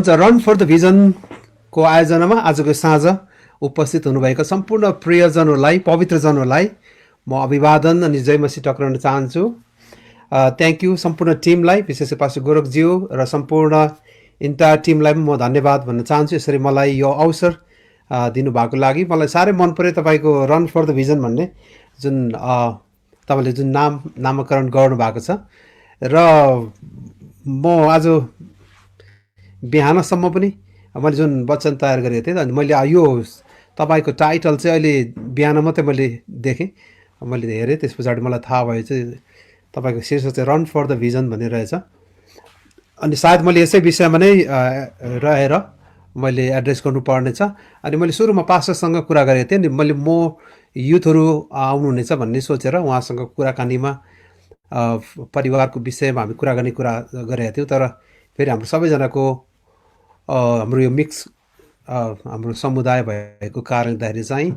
Run for the भिजनको आयोजनामा आजको साँझ उपस्थित हुनुभएका सम्पूर्ण प्रियजनहरूलाई, पवित्रजनहरूलाई म अभिवादन अनि जय मसीह टक्राउन चाहन्छु। थ्याङ्क यू सम्पूर्ण टिमलाई, विशेष पास्टर गोरखज्यू र सम्पूर्ण इन्टायर टिमलाई म धन्यवाद भन्न चाहन्छु। यसरी मलाई यो अवसर दिनुभएको लागि मलाई साह्रै मन पर्यो। तपाईँको रन फर द भिजन भन्ने जुन तपाईँले जुन नामकरण गर्नुभएको छ र म आज बिहानसम्म पनि मैले जुन वचन तयार गरेको थिएँ अनि मैले यो तपाईँको टाइटल चाहिँ अहिले बिहान मात्रै मैले देखेँ, मैले हेरेँ, त्यस पछाडि मलाई थाहा भयो चाहिँ तपाईँको शीर्षक चाहिँ रन फर द भिजन भन्ने रहेछ। अनि सायद मैले यसै विषयमा नै रहेर मैले एड्रेस गर्नुपर्ने छ। अनि मैले सुरुमा पास्टरसँग कुरा गरेको थिएँ, अनि मैले युथहरू आउनुहुनेछ भन्ने सोचेर उहाँसँग कुराकानीमा परिवारको विषयमा हामी कुरा गरेका थियौँ। तर फेरि हाम्रो सबैजनाको हाम्रो यो मिक्स हाम्रो समुदाय भएको कारणले गर्दाखेरि चाहिँ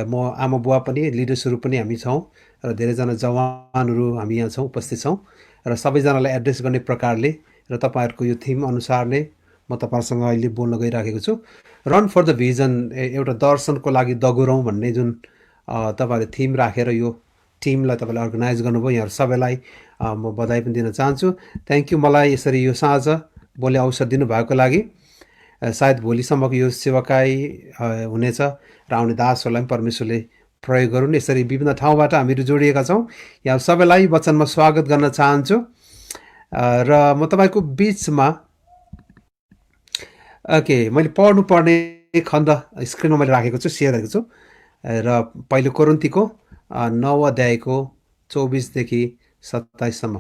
म आमा बुवा पनि लिडर्सहरू पनि हामी छौँ र धेरैजना जवानहरू हामी यहाँ छौँ, उपस्थित छौँ र सबैजनालाई एड्रेस गर्ने प्रकारले र तपाईँहरूको यो थिम अनुसार नै म तपाईँहरूसँग अहिले बोल्न गइराखेको छु। रन फर द भिजन एउटा दर्शनको लागि दगुरौँ भन्ने जुन तपाईँहरूले थिम राखेर यो टिमलाई तपाईँले अर्गनाइज गर्नुभयो, यहाँहरू सबैलाई म बधाई पनि दिन चाहन्छु। थ्याङ्क यू मलाई यसरी यो साँझ बोल्ने अवसर दिनुभएको लागि। सायद भोलिसम्मको यो सेवाकाई हुनेछ र आउने दासहरूलाई पनि परमेश्वरले प्रयोग गरून्। यसरी विभिन्न ठाउँबाट हामीहरू जोडिएका छौँ। यहाँ सबैलाई वचनमा स्वागत गर्न चाहन्छु र म तपाईँको बिचमा मैले पढ्नुपर्ने खण्ड स्क्रिनमा मैले राखेको छु, सेयर गरेको छु र पहिलो कोरिन्थीको 9 अध्यायको 24 देखि 27सम्म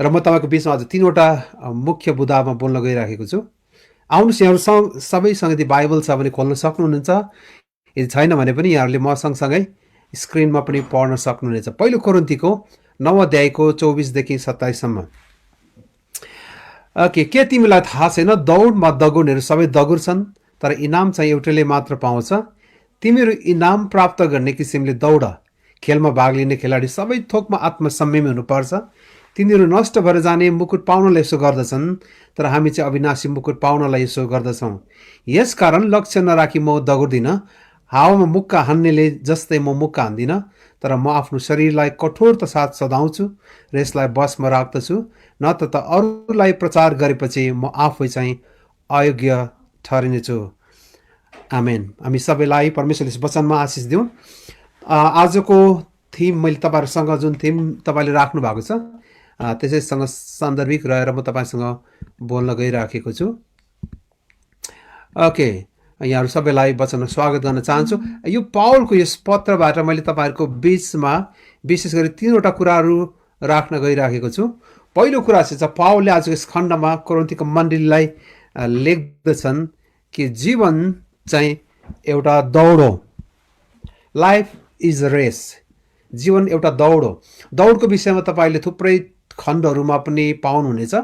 र म तपाईँको बिचमा आज 3वटा मुख्य बुदामा बोल्न गइराखेको छु। आउनुहोस्, यहाँहरू सबैसँग यदि बाइबल छ भने खोल्न सक्नुहुनेछ, यदि छैन भने पनि यहाँहरूले म सँगसँगै स्क्रिनमा पनि पढ्न सक्नुहुनेछ। पहिलो कोरिन्थीको 9 अध्यायको 24 देखि 27सम्म। के तिमीलाई थाहा छैन, दौडमा दगुर्नेहरू सबै दगुर्छन् तर इनाम चाहिँ एउटैले मात्र पाउँछ। तिमीहरू इनाम प्राप्त गर्ने किसिमले दौड। खेलमा भाग लिने खेलाडी सबै थोकमा आत्मसंयमी हुनुपर्छ। तिनीहरू नष्ट भएर जाने मुकुट पाउनलाई यसो गर्दछन्, तर हामी चाहिँ अविनाशी मुकुट पाउनलाई यसो गर्दछौँ। यसकारण लक्ष्य नराखी म दगुर्दिनँ, हावामा मुक्का हान्नेले जस्तै म मुक्का हान्दिनँ, तर म आफ्नो शरीरलाई कठोरता साथ सधाउँछु र यसलाई बसमा राख्दछु, न त अरूलाई प्रचार गरेपछि म आफै चाहिँ अयोग्य ठहरिनेछु। आमेन। हामी सबैलाई परमेश्वरले वचनमा आशिष दिउँ। आजको थिम मैले तपाईँहरूसँग जुन थिम तपाईँले राख्नु भएको छ त्यसैसँग सान्दर्भिक रहेर म तपाईँसँग बोल्न गइराखेको छु। यहाँहरू सबैलाई वचनमा स्वागत गर्न चाहन्छु। यो पावलको यस पत्रबाट मैले तपाईँहरूको बिचमा विशेष गरी 3वटा कुराहरू राख्न गइराखेको छु। पहिलो कुरा चाहिँ पावलले आजको यस खण्डमा कोरिन्थीको मण्डलीलाई लेख्दछन् कि जीवन चाहिँ एउटा दौड हो। Life is a race. जीवन एउटा दौड हो। दौडको विषयमा तपाईँले थुप्रै खण्डहरूमा पनि पाउनुहुनेछ।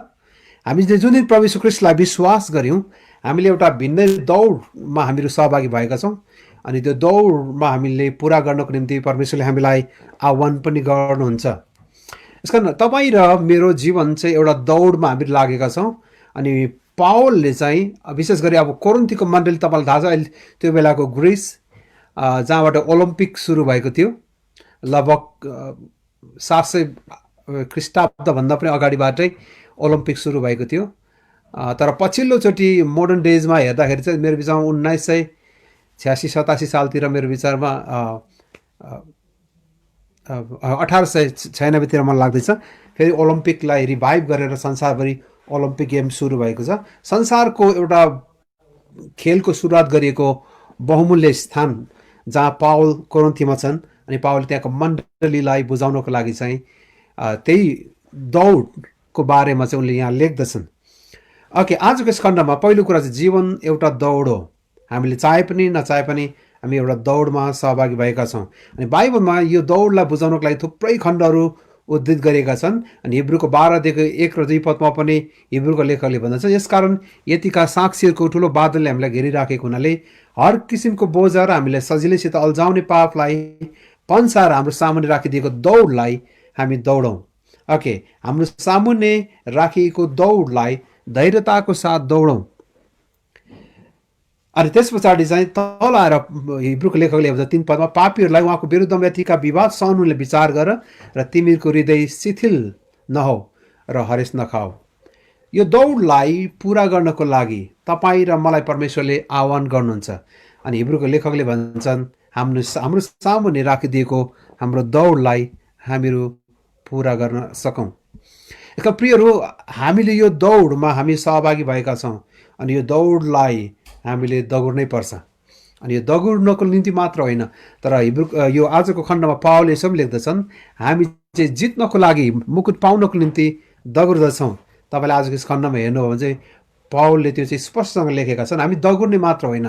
हामीले जुन दिन प्रभु यीशु ख्रीष्टलाई विश्वास गऱ्यौँ, हामीले एउटा भिन्नै दौडमा हामीहरू सहभागी भएका छौँ। अनि त्यो दौडमा हामीले पुरा गर्नको निम्ति परमेश्वरले हामीलाई आह्वान पनि गर्नुहुन्छ। यसकारण तपाईँ र मेरो जीवन चाहिँ एउटा दौडमा हामीहरू लागेका छौँ। अनि पावलले चाहिँ विशेष गरी अब कोरिन्थीको मण्डली तपाईँलाई थाहा छ, अहिले त्यो बेलाको ग्रिस जहाँबाट ओलम्पिक सुरु भएको थियो, लगभग 700 ख्रिस्टाब्दभन्दा पनि अगाडिबाटै ओलम्पिक सुरु भएको थियो। तर पछिल्लोचोटि मोडर्न डेजमा हेर्दाखेरि चाहिँ मेरो विचारमा 1986-87 सालतिर मेरो विचारमा 1896तिर मन लाग्दैछ फेरि ओलम्पिकलाई रिभाइभ गरेर संसारभरि ओलम्पिक गेम सुरु भएको छ। संसारको एउटा खेलको सुरुवात गरिएको बहुमूल्य स्थान जहाँ पावल कोरिन्थीमा छन् अनि पावलले त्यहाँको मण्डलीलाई बुझाउनको लागि चाहिँ त्यही दौडको बारेमा चाहिँ उनले यहाँ लेख्दछन्। आजको यस खण्डमा पहिलो कुरा चाहिँ जीवन एउटा दौड हो। हामीले चाहे पनि नचाहे पनि हामी एउटा दौडमा सहभागी भएका छौँ। अनि बाइबलमा यो दौडलाई बुझाउनको लागि थुप्रै खण्डहरू उद्धृत गरेका छन्। अनि हिब्रूको 12देखि 1 र 2 पदमा पनि हिब्रूको लेखकले भन्दछ, यसकारण यतिका साक्षीहरूको ठुलो बादलले हामीलाई घेरिराखेको हुनाले हर किसिमको बोझ र हामीलाई सजिलैसित अल्झाउने पापलाई पन्साएर हाम्रो सामुन्ने राखिदिएको दौडलाई हामी दौडौँ। हाम्रो सामुन्ने राखिएको दौडलाई धैर्यताको साथ दौडौँ। अनि त्यस पछाडि चाहिँ तल आएर हिब्रूको लेखकले भन्छ 3 पदमा, पापीहरूलाई उहाँको विरुद्धमा यतिका विवाद सहनुले विचार गर र तिमीहरूको हृदय शिथिल नहो र हरेस नखाऊ। यो दौडलाई पुरा गर्नको लागि तपाईँ र मलाई परमेश्वरले आह्वान गर्नुहुन्छ। अनि हिब्रूको लेखकले भन्छन् हाम्रो सामुन्ने राखिदिएको हाम्रो दौडलाई हामीहरू पुरा गर्न सकौँ। यसका प्रियहरू, हामीले यो दौडमा हामी सहभागी भएका छौँ अनि यो दौडलाई हामीले दगुर्नै पर्छ। अनि यो दगुर्नको निम्ति मात्र होइन, तर यो आजको खण्डमा पावलले यसो पनि लेख्दछन्, हामी चाहिँ जित्नको लागि, मुकुट पाउनको निम्ति दगुर्दछौँ। तपाईँले आजको यस खण्डमा हेर्नुभयो भने चाहिँ पावलले त्यो चाहिँ स्पष्टसँग लेखेका छन्। हामी दगुर्ने मात्र होइन,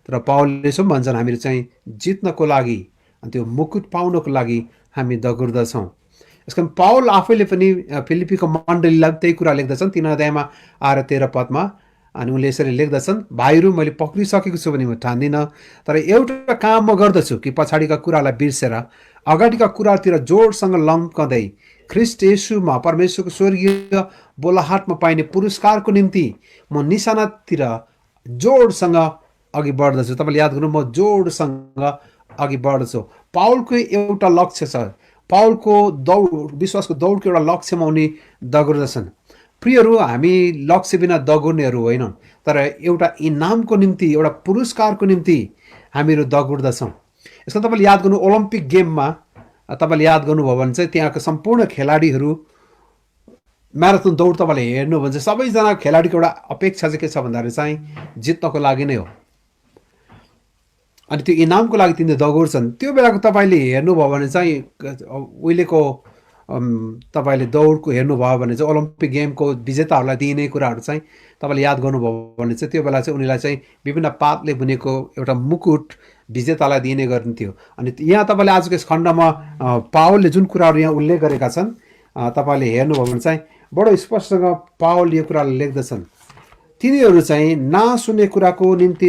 तर पावलले यसो पनि भन्छन्, हामीहरू चाहिँ जित्नको लागि अनि त्यो मुकुट पाउनको लागि हामी दगुर्दछौँ। यस कारण पावल आफैले पनि फिलिपीको मण्डलीलाई त्यही कुरा लेख्दछन् 3 अध्यायमा आएर 13 पदमा। अनि उनले यसरी लेख्दछन्, भाइहरू, मैले पक्रिसकेको छु भने म ठान्दिनँ, तर एउटा काम म गर्दछु कि पछाडिका कुरालाई बिर्सेर अगाडिका कुरातिर जोडसँग लम्कँदै ख्रिस्ट येशूमा परमेश्वरको स्वर्गीय बोलाहाटमा पाइने पुरस्कारको निम्ति म निशानातिर जोडसँग अघि बढ्दछु। तपाईँले याद गर्नु, म जोडसँग अघि बढ्दछु। पावलको एउटा लक्ष्य छ, पावलको दौड, विश्वासको दौडको एउटा लक्ष्यमा उनी दगुर्दछन्। प्रियहरू, हामी लक्ष्य बिना दगुर्नेहरू होइनौँ, तर एउटा इनामको निम्ति, एउटा पुरस्कारको निम्ति हामीहरू दगुर्दछौँ। यसको तपाईँले याद गर्नु, ओलम्पिक गेममा तपाईँले याद गर्नुभयो भने चाहिँ त्यहाँको सम्पूर्ण खेलाडीहरू, म्याराथन दौड तपाईँले हेर्नु भने चाहिँ सबैजना खेलाडीको एउटा अपेक्षा चाहिँ के छ भन्दाखेरि चाहिँ जित्नको लागि नै हो। अनि त्यो इनामको लागि तिनीहरू दगुर्छन्। त्यो बेलाको तपाईँले हेर्नुभयो भने चाहिँ उहिलेको तपाईँले दौडको हेर्नुभयो भने चाहिँ ओलम्पिक गेमको विजेताहरूलाई दिइने कुराहरू चाहिँ तपाईँले याद गर्नुभयो भने चाहिँ त्यो बेला चाहिँ उनीलाई चाहिँ विभिन्न पातले बुनेको एउटा मुकुट विजेतालाई दिइने गरिन्थ्यो। अनि यहाँ तपाईँले आजको यस खण्डमा पावलले जुन कुराहरू यहाँ उल्लेख गरेका छन्, तपाईँले हेर्नुभयो भने चाहिँ बडो स्पष्टसँग पावल यो कुरालाई लेख्दछन्। तिनीहरू चाहिँ नाश हुने कुराको निम्ति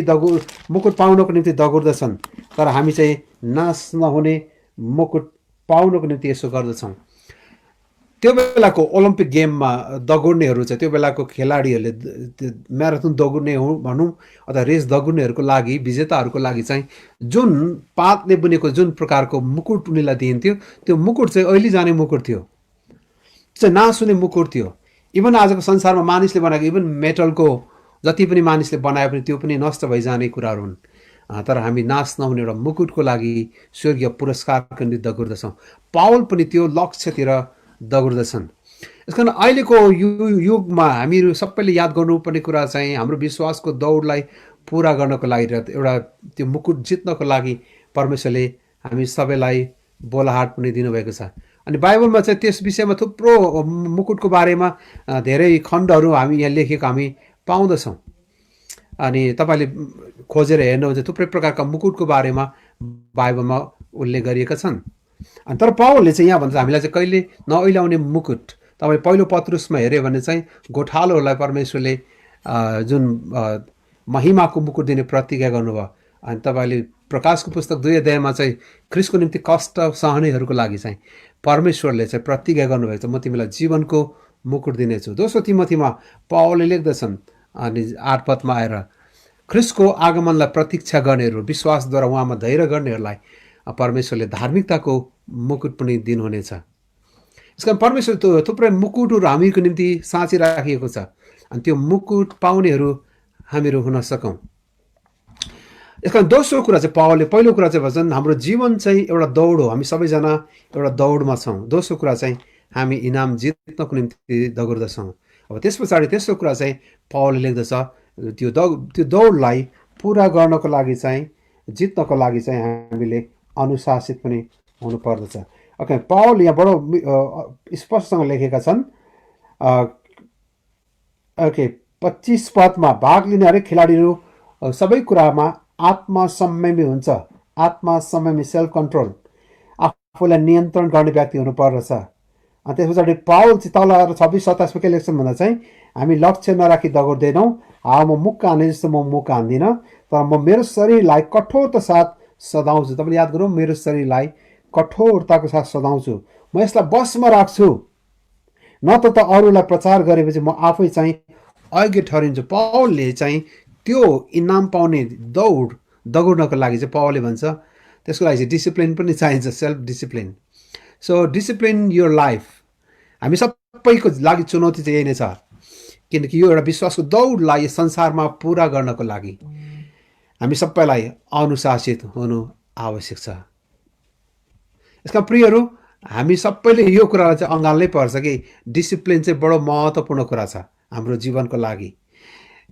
मुकुट पाउनको निम्ति दगुर्दछन्, तर हामी चाहिँ नाश नहुने मुकुट पाउनको निम्ति यसो गर्दछौँ। त्यो बेलाको ओलम्पिक गेममा दगुर्नेहरू चाहिँ, त्यो बेलाको खेलाडीहरूले म्याराथन दगुर्ने हो भनौँ अथवा रेस दगुर्नेहरूको लागि, विजेताहरूको लागि चाहिँ जुन पातले बुनेको जुन प्रकारको मुकुट उनीलाई दिइन्थ्यो, त्यो मुकुट चाहिँ अहिले जाने मुकुट थियो, चाहिँ नाश हुने मुकुट थियो। इभन आजको संसारमा मानिसले बनाएको इभन मेटलको जति पनि मानिसले बनाए पनि त्यो पनि नष्ट भइजाने कुराहरू हुन्, तर हामी नाश नहुने एउटा मुकुटको लागि स्वर्गीय पुरस्कारको निम्ति दगुर्दछौँ। पावल पनि त्यो लक्ष्यतिर दगुर्दछन्। यस कारण अहिलेको युगमा हामीहरू सबैले याद गर्नुपर्ने कुरा चाहिँ हाम्रो विश्वासको दौडलाई पुरा गर्नको लागि र एउटा त्यो मुकुट जित्नको लागि परमेश्वरले हामी सबैलाई बोलाहाट पनि दिनुभएको छ। अनि बाइबलमा चाहिँ त्यस विषयमा थुप्रो मुकुटको बारेमा धेरै खण्डहरू हामी यहाँ लेखेको हामी पाउँदछौँ। अनि तपाईँले खोजेर हेर्नुहुन्छ थुप्रै प्रकारका मुकुटको बारेमा बाइबलमा उल्लेख गरिएका छन्। अनि तर पावलले चाहिँ यहाँ भन्छ हामीलाई चाहिँ कहिले नअहिल्याउने मुकुट। तपाईँ पहिलो पत्रुसमा हेऱ्यो भने चाहिँ गोठालोहरूलाई परमेश्वरले जुन महिमाको मुकुट दिने प्रतिज्ञा गर्नुभयो। अनि तपाईँले प्रकाशको पुस्तक 2 अध्यायमा चाहिँ ख्रिस्टको निम्ति कष्ट सहनेहरूको लागि चाहिँ परमेश्वरले चाहिँ प्रतिज्ञा गर्नुभएको छ, म तिमीलाई जीवनको मुकुट दिनेछु। दोस्रो तिमोथीमा पावलले लेख्दछन् अनि 8 पदमा आएर, ख्रिस्टको आगमनलाई प्रतीक्षा गर्नेहरू, विश्वासद्वारा उहाँमा धैर्य गर्नेहरूलाई परमेश्वरले धार्मिकताको मुकुट पनि दिनुहुनेछ। यस कारण परमेश्वर थुप्रै मुकुटहरू हामीको निम्ति साँची राखिएको छ। अनि त्यो मुकुट पाउनेहरू हामीहरू हुन सकौँ। यस कारण दोस्रो कुरा चाहिँ पावलले, पहिलो कुरा चाहिँ भन्छन् हाम्रो जीवन चाहिँ एउटा दौड हो, हामी सबैजना एउटा दौडमा छौँ। दोस्रो कुरा चाहिँ हामी इनाम जित्नको निम्ति दगुर्दछौँ। अब त्यस पछाडि तेस्रो कुरा चाहिँ पावलले लेख्दछ, त्यो दौडलाई पुरा गर्नको लागि चाहिँ, जित्नको लागि चाहिँ हामीले अनुशासित पनि हुनुपर्दछ। ओके, पावल यहाँ बडो स्पष्टसँग लेखेका छन्। ओके, 25 पदमा, भाग लिने हरेक खेलाडीहरू सबै कुरामा आत्मा संयमी हुन्छ। आत्मा संयमी, सेल्फ कन्ट्रोल, आफूलाई नियन्त्रण गर्ने व्यक्ति हुनुपर्दछ। अनि त्यस पछाडि पावल चाहिँ तल 26-27 के लेख्छन् भन्दा चाहिँ हामी लक्ष्य नराखी दगुर्दैनौँ। म मुक्का हान्ने जस्तो म मुक्का हान्दिनँ, तर म मेरो शरीरलाई कठोरता साथ सदाउँछु। तपाईँले याद गरौँ, मेरो शरीरलाई कठोरताको साथ सदाउँछु, म यसलाई बसमा राख्छु। न त अरूलाई प्रचार गरेपछि म आफै चाहिँ अघि ठहरिन्छ। पौलले चाहिँ त्यो इनाम पाउने दगुर्नको लागि चाहिँ पौलले भन्छ त्यसको लागि चाहिँ डिसिप्लिन पनि चाहिन्छ, self discipline. So discipline your life. हामी सबैको लागि चुनौती चाहिँ यही नै छ, किनकि यो एउटा विश्वासको दौडलाई यो संसारमा पुरा गर्नको लागि हामी सबैलाई अनुशासित हुनु आवश्यक छ। यसका प्रियहरू, हामी सबैले यो कुरालाई चाहिँ अँगाल्नै पर्छ कि डिसिप्लिन चाहिँ बडो महत्त्वपूर्ण कुरा छ हाम्रो जीवनको लागि।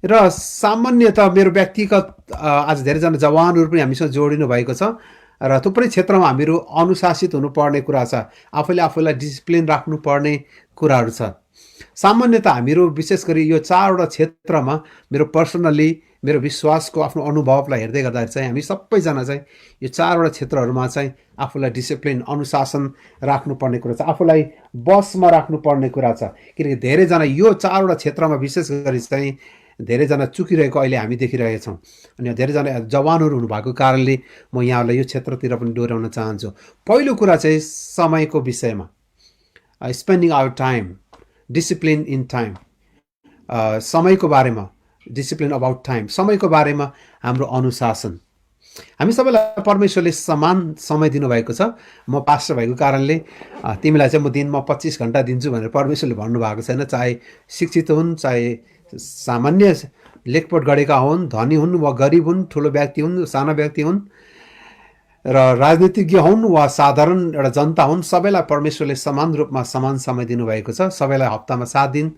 र सामान्यतः मेरो व्यक्तिगत आज धेरैजना जवानहरू पनि हामीसँग जोडिनु भएको छ र थुप्रै क्षेत्रमा हामीहरू अनुशासित हुनुपर्ने कुरा छ, आफूले आफूलाई डिसिप्लिन राख्नुपर्ने कुराहरू छ। सामान्यतः हामीहरू विशेष गरी यो 4वटा क्षेत्रमा मेरो पर्सनल्ली मेरो विश्वासको आफ्नो अनुभवलाई हेर्दै गर्दाखेरि चाहिँ हामी सबैजना चाहिँ यो 4वटा क्षेत्रहरूमा चाहिँ आफूलाई डिसिप्लिन अनुशासन राख्नुपर्ने कुरा छ, आफूलाई बसमा राख्नुपर्ने कुरा छ। किनकि धेरैजना यो 4वटा क्षेत्रमा विशेष गरी चाहिँ धेरैजना चुकिरहेको अहिले हामी देखिरहेका छौँ। अनि धेरैजना जवानहरू हुनुभएको कारणले म यहाँहरूलाई यो क्षेत्रतिर पनि डोर्याउन चाहन्छु। पहिलो कुरा चाहिँ समयको विषयमा, spending our time, discipline in time. समयको बारेमा, डिसिप्लिन अबाउट टाइम, समयको बारेमा हाम्रो अनुशासन। हामी सबैलाई परमेश्वरले समान समय दिनुभएको छ। म पास्टर भएको कारणले तिमीलाई चाहिँ म दिनमा 25 घन्टा दिन्छु भनेर परमेश्वरले भन्नुभएको छैन। चाहे शिक्षित हुन्, चाहे सामान्य लेखपढ गरेका हुन्, धनी हुन् वा गरिब हुन्, ठुलो व्यक्ति हुन्, साना व्यक्ति हुन्, र राजनीतिज्ञ हुन् वा साधारण एउटा जनता हुन्, सबैलाई परमेश्वरले समान रूपमा समान समय दिनुभएको छ। सबैलाई हप्तामा 7 दिन,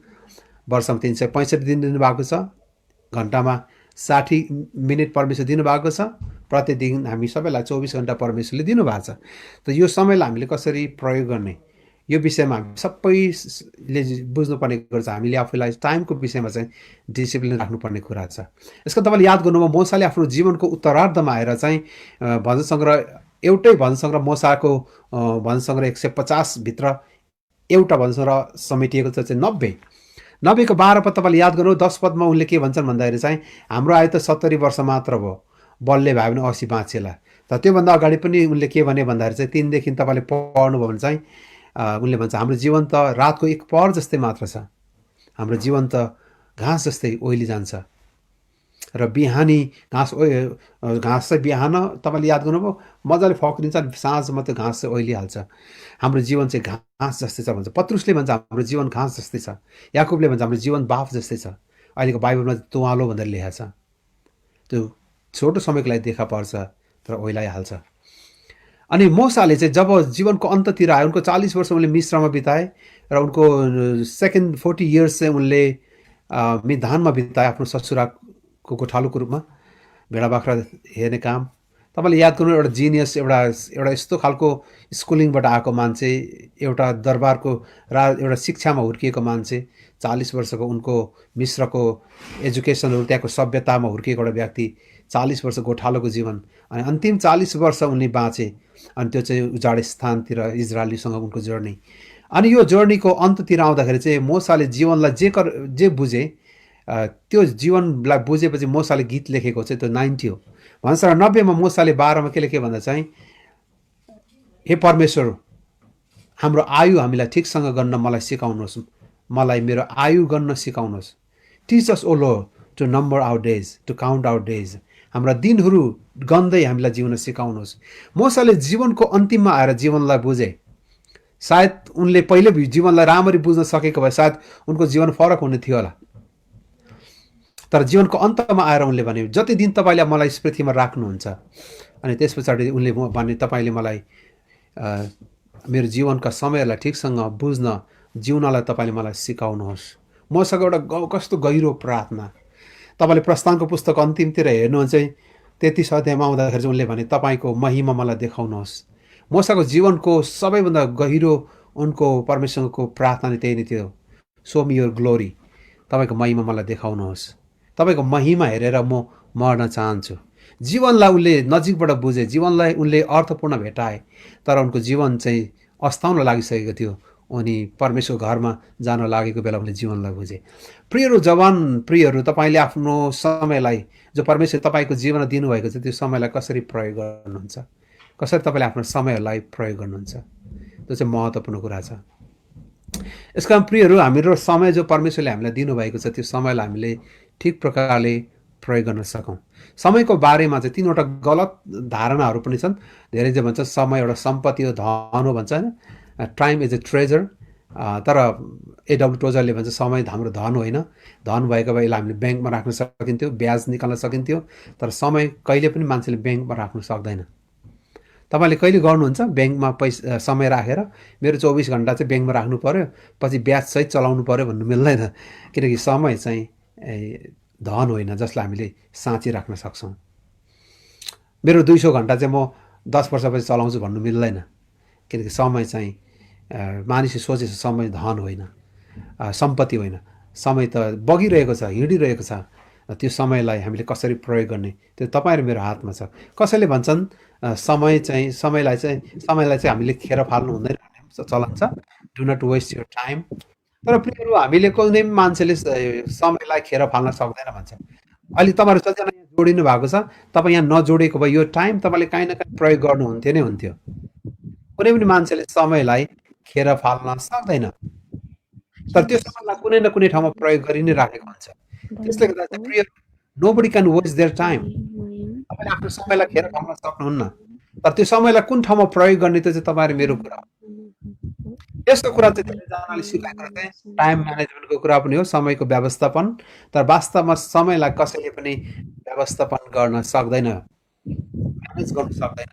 वर्षमा 365 दिन दिनुभएको छ, घन्टामा 60 मिनट परमेश्वर दिनुभएको छ। प्रतिदिन हामी सबैलाई 24 घन्टा परमेश्वरले दिनुभएको छ। त यो समयलाई हामीले कसरी प्रयोग गर्ने, यो विषयमा हामी सबैले बुझ्नुपर्ने कुरा छ। हामीले आफूलाई टाइमको विषयमा चाहिँ डिसिप्लिन राख्नुपर्ने कुरा छ। यसको तपाईँले याद गर्नुभयो, मोसाले आफ्नो जीवनको उत्तरार्धमा आएर चाहिँ भजन सङ्ग्रह, एउटै भजन सङ्ग्रह, मोसाको भजन सङ्ग्रह 150 भित्र एउटा भजन सङ्ग्रह समेटिएको छ चाहिँ 90 को 12 पद तपाईँले याद गर्नु। 10 पदमा उनले के भन्छन् भन्दाखेरि चाहिँ हाम्रो आयु त 70 वर्ष मात्र भयो, बलले भयो भने 80 बाँचेला। त त्योभन्दा अगाडि पनि उनले के भने भन्दाखेरि चाहिँ 3 देखि तपाईँले पढ्नुभयो भने चाहिँ उनले भन्छ हाम्रो जीवन त रातको एक पहर जस्तै मात्र छ, हाम्रो जीवन त घाँस जस्तै ओइली जान्छ। र बिहानी घाँस चाहिँ बिहान तपाईँले याद गर्नुभयो मजाले फक्रिन्छ, साँझमा त्यो घाँस चाहिँ ओइलिहाल्छ। हाम्रो जीवन चाहिँ घाँस जस्तै छ भन्छ। पत्रुसले भन्छ हाम्रो जीवन घाँस जस्तै छ। याकुबले भन्छ हाम्रो जीवन बाफ जस्तै छ। अहिलेको बाइबलमा तुवालो भनेर लेखेको छ। त्यो छोटो समयको लागि देखा पर्छ तर ओइलाइहाल्छ। अनि मोसाले चाहिँ जब जीवनको अन्ततिर आए, उनको 40 वर्ष उनले मिस्रमा बिताए र उनको सेकेन्ड 40 इयर्स चाहिँ उनले मिधानमा बिताए, आफ्नो ससुराको गोठालोको रूपमा भेडा बाख्रा हेर्ने काम। तपाईँले याद गर्नु, एउटा जिनियस, एउटा यस्तो खालको स्कुलिङबाट आएको मान्छे, एउटा दरबारको एउटा शिक्षामा हुर्किएको मान्छे, 40 वर्षको उनको मिश्रको एजुकेसनहरू, त्यहाँको सभ्यतामा हुर्किएको एउटा व्यक्ति, 40 वर्ष गोठालोको जीवन, अनि अन्तिम 40 वर्ष उनले बाँचे। अनि त्यो चाहिँ उजाड स्थानतिर इजरायलीसँग उनको जर्नी। अनि यो जर्नीको अन्ततिर आउँदाखेरि चाहिँ मोसाले जीवनलाई जे बुझे, त्यो जीवनलाई बुझेपछि मोसाले गीत लेखेको चाहिँ त्यो 90 हो। भन्छ 90 मा मोसाले 12 मा के लेखे भन्दा चाहिँ हे परमेश्वर, हाम्रो आयु हामीलाई ठिकसँग गर्न मलाई सिकाउनुहोस्, मलाई मेरो आयु गर्न सिकाउनुहोस्। Teach us O lord to number our days, to count our days. हाम्रा दिनहरू गन्दै हामीलाई जिउन सिकाउनुहोस्। मोसाले जीवनको अन्तिममा आएर जीवनलाई बुझे। सायद उनले पहिले जीवनलाई राम्ररी बुझ्न सकेको भए सायद उनको जीवन फरक हुने थियो होला। तर जीवनको अन्तमा आएर उनले भने जति दिन तपाईँले मलाई यस पृथ्वीमा राख्नुहुन्छ, अनि त्यस पछाडि उनले भने तपाईँले मलाई मेरो जीवनका समयहरूलाई ठिकसँग बुझ्न, जिउनलाई तपाईँले मलाई सिकाउनुहोस्। मसँग एउटा कस्तो गहिरो प्रार्थना। तपाईँले प्रस्थानको पुस्तक अन्तिमतिर हेर्नुहुन्छ चाहिँ 33 अध्यायमा आउँदाखेरि चाहिँ उनले भने तपाईँको महिमा मलाई देखाउनुहोस्। मसँग जीवनको सबैभन्दा गहिरो उनको परमेश्वरको प्रार्थना त्यही नै थियो, सो मी योर ग्लोरी, तपाईँको महिमा मलाई देखाउनुहोस्। तपाईँको महिमा हेरेर म मर्न चाहन्छु। जीवनलाई उनले नजिकबाट बुझे, जीवनलाई उनले अर्थपूर्ण भेटाए, तर उनको जीवन चाहिँ अस्ताउन लागिसकेको थियो। अनि परमेश्वर घरमा जान लागेको बेला उनले जीवनलाई बुझे। प्रियहरू, जवान प्रियहरू, तपाईँले आफ्नो समयलाई, जो परमेश्वर तपाईँको जीवनमा दिनुभएको छ, त्यो समयलाई कसरी प्रयोग गर्नुहुन्छ, कसरी तपाईँले आफ्नो समयहरूलाई प्रयोग गर्नुहुन्छ, त्यो चाहिँ महत्त्वपूर्ण कुरा छ। यसका प्रियहरू, हाम्रो समय जो परमेश्वरले हामीलाई दिनुभएको छ, त्यो समयलाई हामीले ठिक प्रकारले प्रयोग गर्न सकौँ। समयको बारेमा चाहिँ 3वटा गलत धारणाहरू पनि छन्। धेरै चाहिँ भन्छ समय एउटा सम्पत्ति हो, धन हो भन्छ होइन, टाइम इज अ ट्रेजर। तर एडब्ल्यू टोजरले भन्छ समय हाम्रो धन होइन। धन भएको भए यसलाई हामीले ब्याङ्कमा राख्न सकिन्थ्यो, ब्याज निकाल्न सकिन्थ्यो, तर समय कहिले पनि मान्छेले ब्याङ्कमा राख्न सक्दैन। तपाईँले कहिले गर्नुहुन्छ ब्याङ्कमा पैसा समय राखेर मेरो 24 घन्टा चाहिँ ब्याङ्कमा राख्नु पऱ्यो, पछि ब्याजसहित चलाउनु पऱ्यो भन्नु मिल्दैन। किनकि समय चाहिँ धन होइन जसलाई हामीले साँची राख्न सक्छौँ। मेरो 200 घन्टा चाहिँ म 10 वर्षपछि चलाउँछु भन्नु मिल्दैन। किनकि समय चाहिँ मानिसले सोचेको समय धन होइन, सम्पत्ति होइन। समय त बगिरहेको छ, हिँडिरहेको छ। त्यो समयलाई हामीले कसरी प्रयोग गर्ने त्यो तपाईँ र मेरो हातमा छ। कसैले भन्छन् समयलाई चाहिँ हामीले खेर फाल्नु हुँदैन भन्ने चलन छ, do not waste your time. तर प्रियहरू, हामीले कुनै मान्छेले समयलाई खेर फाल्न सक्दैन भन्छ। अहिले तपाईँहरू सबैजना यहाँ जोडिनु भएको छ, तपाईँ यहाँ नजोडेको भए यो टाइम तपाईँले काहीँ न काहीँ प्रयोग गर्नुहुन्थ्यो नै हुन्थ्यो। कुनै पनि मान्छेले समयलाई खेर फाल्न सक्दैन, तर त्यो समयलाई कुनै न कुनै ठाउँमा प्रयोग गरि नै राखेको हुन्छ। त्यसले गर्दा चाहिँ प्रिय, nobody can waste their time. तपाईँले आफ्नो समयलाई खेर फाल्न सक्नुहुन्न, तर त्यो समयलाई कुन ठाउँमा प्रयोग गर्ने त्यो चाहिँ तपाईँ र मेरो कुरा हो। यस्तो कुरा चाहिँ धेरैजनाले सिकाएको चाहिँ टाइम म्यानेजमेन्टको कुरा पनि हो, समयको व्यवस्थापन। तर वास्तवमा समयलाई कसैले पनि व्यवस्थापन गर्न सक्दैन, म्यानेज गर्न सक्दैन।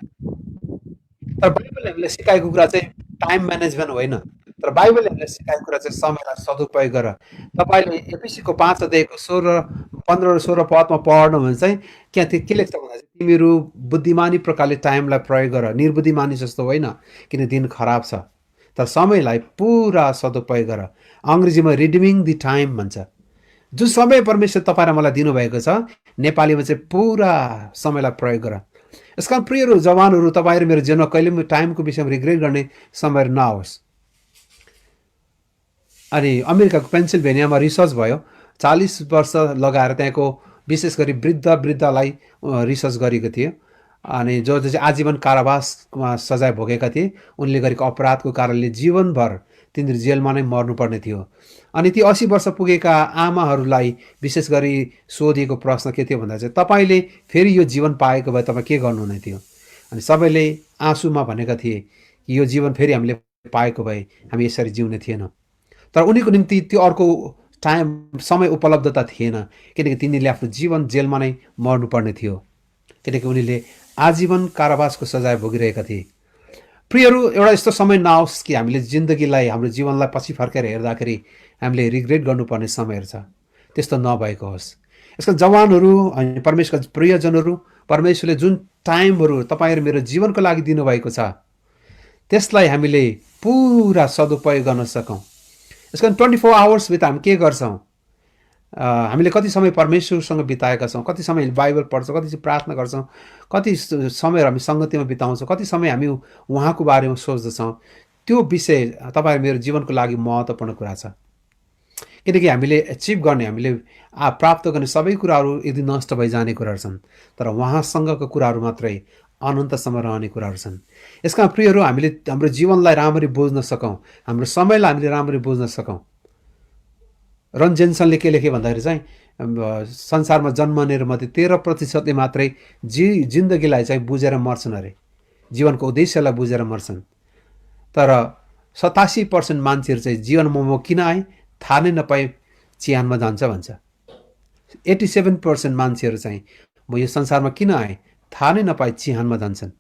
तर बाइबलले हामीलाई सिकाएको कुरा चाहिँ टाइम म्यानेजमेन्ट होइन, तर बाइबलले हामीलाई सिकाएको कुरा चाहिँ समयलाई सदुपयोग गर। तपाईँले एफिसीको 5 अध्यायको 15 र 16 पदमा पढ्नु भने चाहिँ के लेख्छ भन्दा चाहिँ तिमीहरू बुद्धिमानी प्रकारले टाइमलाई प्रयोग गर, निर्बुद्धिमानी जस्तो होइन, किन दिन खराब छ। तर समयलाई पुरा सदुपयोग गर। अङ्ग्रेजीमा रिडिमिङ द टाइम भन्छ। जुन समय परमेश्वर तपाईँ र मलाई दिनुभएको छ, नेपालीमा चाहिँ पुरा समयलाई प्रयोग गर। यसका प्रियहरू, जवानहरू, तपाईँ र मेरो जीवनमा कहिले पनि टाइमको विषयमा रिग्रेट गर्ने समय नहोस्। अनि अमेरिकाको पेन्सिल्भेनियामा रिसर्च भयो, 40 वर्ष लगाएर त्यहाँको विशेष गरी वृद्धलाई रिसर्च गरेको थियो। अनि जो चाहिँ आजीवन कारावासमा सजाय भोगेका थिए, उनले गरेको अपराधको कारणले जीवनभर तिनीहरू जेलमा नै मर्नुपर्ने थियो। अनि ती 80 वर्ष पुगेका आमाहरूलाई विशेष गरी सोधिएको प्रश्न के थियो भन्दा चाहिँ तपाईँले फेरि यो जीवन पाएको भए तपाईँ के गर्नुहुने थियो? अनि सबैले आँसुमा भनेका थिए कि यो जीवन फेरि हामीले पाएको भए हामी यसरी जिउने थिएनौँ। तर उनीको निम्ति त्यो अर्को समय उपलब्धता थिएन, किनकि तिनीहरूले आफ्नो जीवन जेलमा नै मर्नुपर्ने थियो, किनकि उनीहरूले आजीवन कारावासको सजाय भोगिरहेका थिए। प्रियहरू, एउटा यस्तो समय नआओस् कि हामीले जिन्दगीलाई, हाम्रो जीवनलाई पछि फर्केर हेर्दाखेरि हामीले रिग्रेट गर्नुपर्ने समयहरू छ। त्यस्तो नभएको होस्। यसका जवानहरू अनि परमेश्वरका प्रियजनहरू, परमेश्वरले जुन टाइमहरू तपाईँ र मेरो जीवनको लागि दिनुभएको छ, त्यसलाई हामीले पुरा सदुपयोग गर्न सकौँ। यसका 24 आवर्सभित्र हामी के गर्छौँ? हामीले कति समय परमेश्वरसँग बिताएका छौँ, कति समय बाइबल पढ्छौँ, कति चाहिँ प्रार्थना गर्छौँ, कति समय हामी सङ्गतिमा बिताउँछौँ, कति समय हामी उहाँको बारेमा सोच्दछौँ, त्यो विषय तपाईँ मेरो जीवनको लागि महत्त्वपूर्ण कुरा छ। किनकि हामीले एचिभ गर्ने, हामीले प्राप्त गर्ने सबै कुराहरू यदि नष्ट भइजाने कुराहरू छन्, तर उहाँसँगको कुराहरू मात्रै अनन्तसम्म रहने कुराहरू छन्। यसका प्रियहरू, हामीले हाम्रो जीवनलाई राम्ररी बुझ्न सकौँ, हाम्रो समयलाई हामीले राम्ररी बुझ्न सकौँ। रन जेन्सनले के लेखे भन्दाखेरि चाहिँ संसारमा जन्मनेहरू मध्ये 13% मात्रै जिन्दगीलाई चाहिँ बुझेर मर्छन् अरे, जीवनको उद्देश्यलाई बुझेर मर्छन्। तर 87% मान्छेहरू चाहिँ जीवनमा म किन आएँ थाहा नै नपाई चिहानमा जान्छ भन्छ। 87% मान्छेहरू चाहिँ म यो संसारमा किन आएँ थाहा नै नपाई चिहानमा जान्छन्।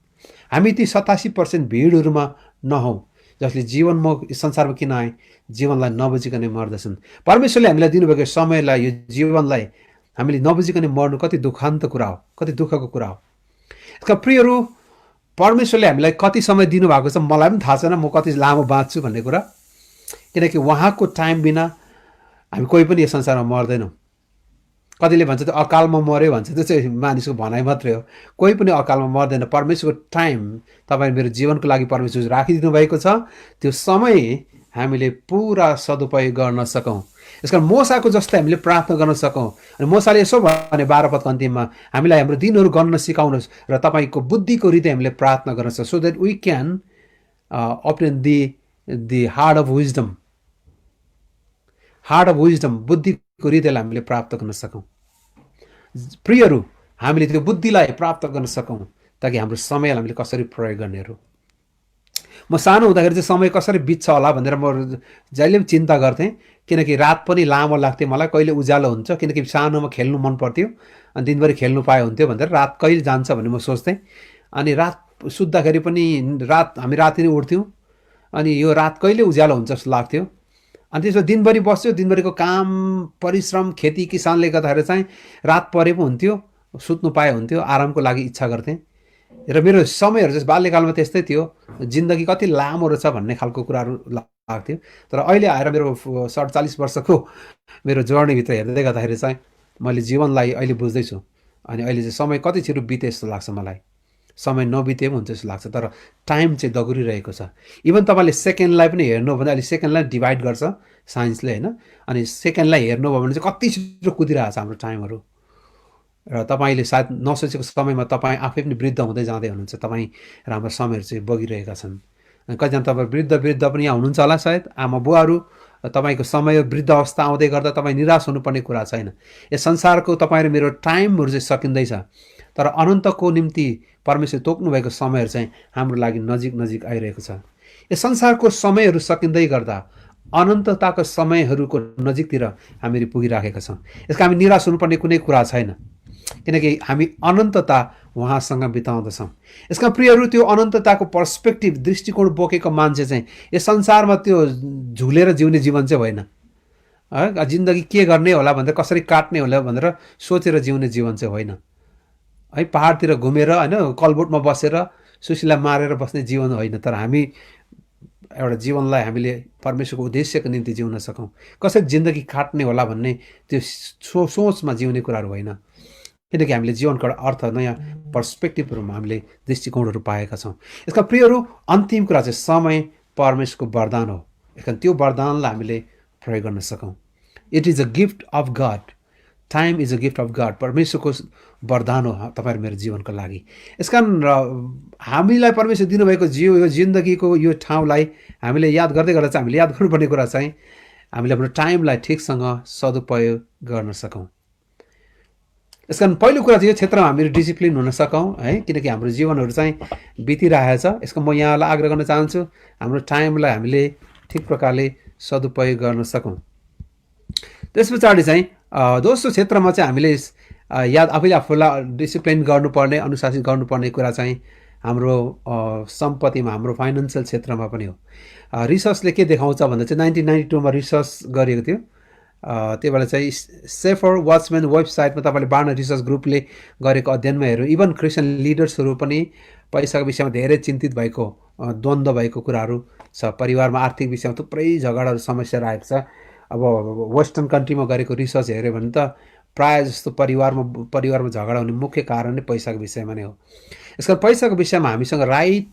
हामी ती 87% भिडहरूमा नहौँ जसले जीवनमा संसारमा किन आए जीवनलाई नबुझिकन मर्दछन्। परमेश्वरले हामीलाई दिनुभएको समयलाई, यो जीवनलाई हामीले नबुझिकन मर्नु कति दुखान्त कुरा हो, कति दुःखको कुरा हो। यसका प्रियहरू, परमेश्वरले हामीलाई कति समय दिनुभएको छ मलाई पनि थाहा छैन, म कति लामो बाँच्छु भन्ने कुरा, किनकि उहाँको टाइम बिना हामी कोही पनि यस संसारमा मर्दैनौँ। कतिले भन्छ त्यो अकालमा मऱ्यो भन्छ, त्यो चाहिँ मानिसको भनाइ मात्रै हो। कोही पनि अकालमा मर्दैन। परमेश्वरको टाइम तपाईँ मेरो जीवनको लागि परमेश्वर राखिदिनु भएको छ, त्यो समय हामीले पुरा सदुपयोग गर्न सकौँ। यसकारण मोसाको जस्तै हामीले प्रार्थना गर्न सकौँ। अनि मोसाले यसो भने 12 पदको अन्तिममा, हामीलाई हाम्रो दिनहरू गर्न सिकाउनुहोस् र तपाईँको बुद्धिको हृदय हामीले प्रार्थना गर्न सक्छौँ, so that we can obtain the heart of wisdom, heart of wisdom, बुद्धिको हृदयलाई हामीले प्राप्त गर्न सकौँ। प्रियहरू, हामीले त्यो बुद्धिलाई प्राप्त गर्न सकौँ ताकि हाम्रो समयलाई हामीले कसरी प्रयोग गर्नेहरू। म सानो हुँदाखेरि चाहिँ समय कसरी बित्छ होला भनेर म जहिले पनि चिन्ता गर्थेँ, किनकि रात पनि लामो लाग्थ्यो मलाई, कहिले उज्यालो हुन्छ, किनकि सानोमा खेल्नु मन पर्थ्यो अनि दिनभरि खेल्नु पाए हुन्थ्यो भनेर रात कहिले जान्छ भन्ने म सोच्थेँ। अनि रात सुत्दाखेरि पनि हामी राति नै उठ्थ्यौँ, अनि यो रात कहिले उज्यालो हुन्छ जस्तो लाग्थ्यो। अनि त्यसमा दिनभरि बस्थ्यो, दिनभरिको काम परिश्रम खेती किसानले गर्दाखेरि चाहिँ रात परे पो हुन्थ्यो, सुत्नु पाए हुन्थ्यो, आरामको लागि इच्छा गर्थेँ। र मेरो समयहरू चाहिँ बाल्यकालमा त्यस्तै थियो, जिन्दगी कति लामो रहेछ भन्ने खालको कुराहरू लाग्थ्यो। तर अहिले आएर मेरो 47 वर्षको मेरो जर्नीभित्र हेर्दै गर्दाखेरि चाहिँ मैले जीवनलाई अहिले बुझ्दैछु। अनि अहिले चाहिँ समय कति छिटो बिते जस्तो लाग्छ मलाई। समय नबिते पनि हुन्छ जस्तो लाग्छ, तर टाइम चाहिँ दगुरिरहेको छ। इभन तपाईँले सेकेन्डलाई पनि हेर्नु भने अहिले सेकेन्डलाई डिभाइड गर्छ साइन्सले, होइन? अनि सेकेन्डलाई हेर्नुभयो भने चाहिँ कति छिटो कुदिरहेको छ हाम्रो टाइमहरू। र तपाईँले सायद नसोचेको समयमा तपाईँ आफै पनि वृद्ध हुँदै जाँदै हुनुहुन्छ, तपाईँ र हाम्रो समयहरू चाहिँ बगिरहेका छन्। कतिजना तपाईँ वृद्ध पनि यहाँ हुनुहुन्छ होला सायद, आमा बुवाहरू। तपाईँको समय वृद्ध अवस्था आउँदै गर्दा तपाईँ निराश हुनुपर्ने कुरा छैन। यस संसारको तपाईँ र मेरो टाइमहरू चाहिँ सकिँदैछ, तर अनन्तको निम्ति परमेश्वर तोक्नुभएको समयहरू चाहिँ हाम्रो लागि नजिक नजिक आइरहेको छ। यस संसारको समयहरू सकिँदै गर्दा अनन्तताको समयहरूको नजिकतिर हामीहरू पुगिराखेका छौँ। यसका हामी निराश हुनुपर्ने कुनै कुरा छैन, किनकि हामी अनन्तता उहाँसँग बिताउँदछौँ। यसका प्रियहरू, त्यो अनन्तताको पर्सपेक्टिभ दृष्टिकोण बोकेको मान्छे चाहिँ यस संसारमा त्यो झुलेर जिउने जीवन चाहिँ होइन है। जिन्दगी के गर्ने होला भनेर, कसरी काट्ने होला भनेर सोचेर जिउने जीवन चाहिँ होइन है। पहाडतिर घुमेर, होइन, कलबोटमा बसेर सुशीला मारेर बस्ने जीवन होइन। तर हामी एउटा जीवनलाई हामीले परमेश्वरको उद्देश्यको निम्ति जिउन सकौँ, कसरी जिन्दगी काट्ने होला भन्ने त्यो सोचमा जिउने कुराहरू होइन, किनकि हामीले जीवनको एउटा अर्थ नयाँ पर्सपेक्टिभहरूमा हामीले दृष्टिकोणहरू पाएका छौँ। यसका प्रियहरू, अन्तिम कुरा चाहिँ समय परमेश्वरको वरदान हो। यसकारण त्यो वरदानलाई हामीले प्रयोग गर्न सकौँ। It is a gift of God. Time is a gift of God. परमेश्वरको वरदान हो तपाईँ मेरो जीवनको लागि। यसकारण हामीलाई परमेश्वर दिनुभएको यो जिन्दगीको यो ठाउँलाई हामीले याद गर्दै गर्दा चाहिँ हामीले याद गर्नुपर्ने कुरा चाहिँ हामीले आफ्नो टाइमलाई ठिकसँग सदुपयोग गर्न सकौँ। यसकारण पहिलो कुरा चाहिँ यो क्षेत्रमा हामीहरू डिसिप्लिन हुन सकौँ है, किनकि हाम्रो जीवनहरू चाहिँ बितिरहेछ। यसको म यहाँलाई आग्रह गर्न चाहन्छु, हाम्रो टाइमलाई हामीले ठिक प्रकारले सदुपयोग गर्न सकौँ। त्यस पछाडि चाहिँ दोस्रो क्षेत्रमा चाहिँ हामीले याद आफैले आफूलाई डिसिप्लिन गर्नुपर्ने, अनुशासित गर्नुपर्ने कुरा चाहिँ हाम्रो सम्पत्तिमा, हाम्रो फाइनेन्सियल क्षेत्रमा पनि हो। रिसर्चले के देखाउँछ भन्दा चाहिँ 1992मा रिसर्च गरिएको थियो। त्यो बेला चाहिँ सेफर वाचम्यान वेबसाइटमा तपाईँले बार्ना रिसर्च ग्रुपले गरेको अध्ययनमा हेर्नु, इभन क्रिस्चियन लिडर्सहरू पनि पैसाको विषयमा धेरै चिन्तित भएको, द्वन्द्व भएको कुराहरू छ। परिवारमा आर्थिक विषयमा थुप्रै झगडाहरू, समस्याहरू आएको छ। अब वेस्टर्न कन्ट्रीमा गरेको रिसर्च हेऱ्यो भने त प्रायः जस्तो परिवारमा झगडा हुने मुख्य कारण नै पैसाको विषयमा नै हो। यसको पैसाको विषयमा हामीसँग राइट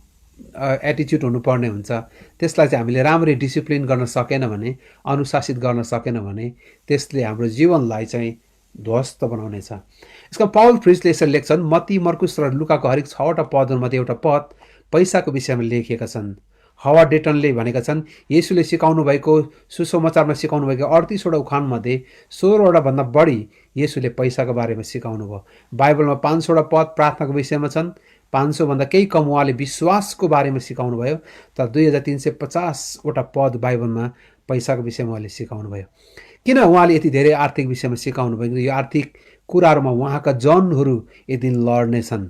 एटिच्युड हुनुपर्ने हुन्छ। त्यसलाई चाहिँ हामीले राम्ररी डिसिप्लिन गर्न सकेन भने, अनुशासित गर्न सकेन भने त्यसले हाम्रो जीवनलाई चाहिँ ध्वस्त बनाउनेछ। यसको पाउल फ्रिजले यसरी लेख्छन्, मत्ती, मर्कुस र लुकाको हरेक 6वटा पदहरूमध्ये एउटा पद पैसाको विषयमा लेखिएका छन्। हवा डेटनले भनेका छन्, येशूले सिकाउनु भएको, सुसमाचारमा सिकाउनु भएको 38वटा उखानमध्ये 16वटा भन्दा बढी येशूले पैसाको बारेमा सिकाउनु भयो। बाइबलमा 500वटा पद प्रार्थनाको विषयमा छन्। 500 भन्दा केही कम उहाँले विश्वासको बारेमा सिकाउनु भयो। तर 2350वटा पद बाइबलमा पैसाको विषयमा उहाँले सिकाउनु भयो। किन उहाँले यति धेरै आर्थिक विषयमा सिकाउनु भयो? यो आर्थिक कुराहरूमा उहाँका जनहरू एक दिन लड्नेछन्।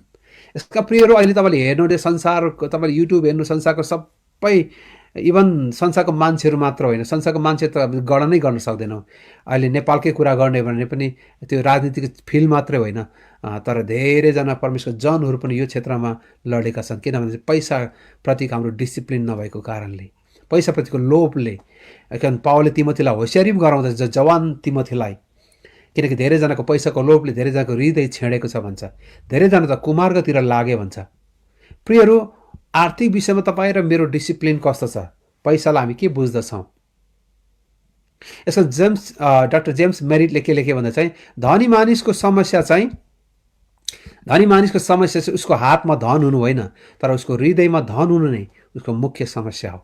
यसका प्रियहरू, अहिले तपाईँले हेर्नु संसारको, तपाईँले युट्युब हेर्नु, संसारको सबै, इभन संसारको मान्छेहरू मात्र होइन, संसारको मान्छे त गणनै गर्न सक्दैनौँ। अहिले नेपालकै कुरा गर्ने भने पनि त्यो राजनीतिक फिल्ड मात्रै होइन, तर धेरैजना परमेश्वर जनहरू पनि यो क्षेत्रमा लडेका छन्। किनभने पैसाप्रतिको हाम्रो डिसिप्लिन नभएको कारणले, पैसाप्रतिको लोभले। किनभने पावलले तिमोथीलाई होसियारी पनि गराउँदछ, जवान तिमोथीलाई, किनकि धेरैजनाको पैसाको लोभले धेरैजनाको हृदय छेडेको छ भन्छ। धेरैजना त कुमार्गतिर लागे भन्छ। प्रियहरू, आर्थिक विषयमा तपाईँ र मेरो डिसिप्लिन कस्तो छ? पैसालाई हामी के बुझ्दछौँ? यसको डाक्टर जेम्स मेरिटले के लेखे भन्दा चाहिँ, धनी मानिसको समस्या चाहिँ उसको हातमा धन हुनु होइन, तर उसको हृदयमा धन हुनु नै उसको मुख्य समस्या हो।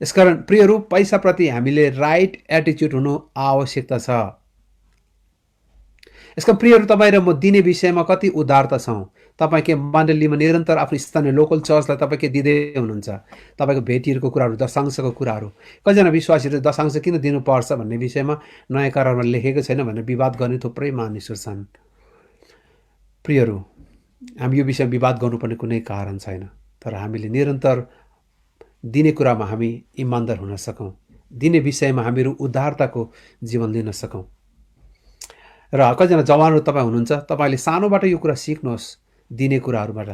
यसकारण प्रियहरू, पैसाप्रति हामीले राइट एटिच्युड हुनु आवश्यकता छ। यसका प्रियहरू, तपाईँ र म दिने विषयमा कति उदारता छौँ? तपाईँ के मण्डलीमा निरन्तर आफ्नो स्थानीय लोकल चर्चलाई तपाईँ के दिँदै हुनुहुन्छ? तपाईँको भेटीहरूको कुराहरू, दशांशको कुराहरू, कतिजना विश्वासीहरू दशांश किन दिनुपर्छ भन्ने विषयमा नयाँ करारमा लेखेको छैन भनेर विवाद गर्ने थुप्रै मानिसहरू छन्। प्रियहरू, हामी यो विषयमा विवाद गर्नुपर्ने कुनै कारण छैन, तर हामीले निरन्तर दिने कुरामा हामी इमान्दार हुन सकौँ, दिने विषयमा हामीहरू उदारताको जीवन लिन सकौँ। र कतिजना जवानहरू तपाईँ हुनुहुन्छ, तपाईँले सानोबाट यो कुरा सिक्नुहोस्, दिने कुराहरूबाट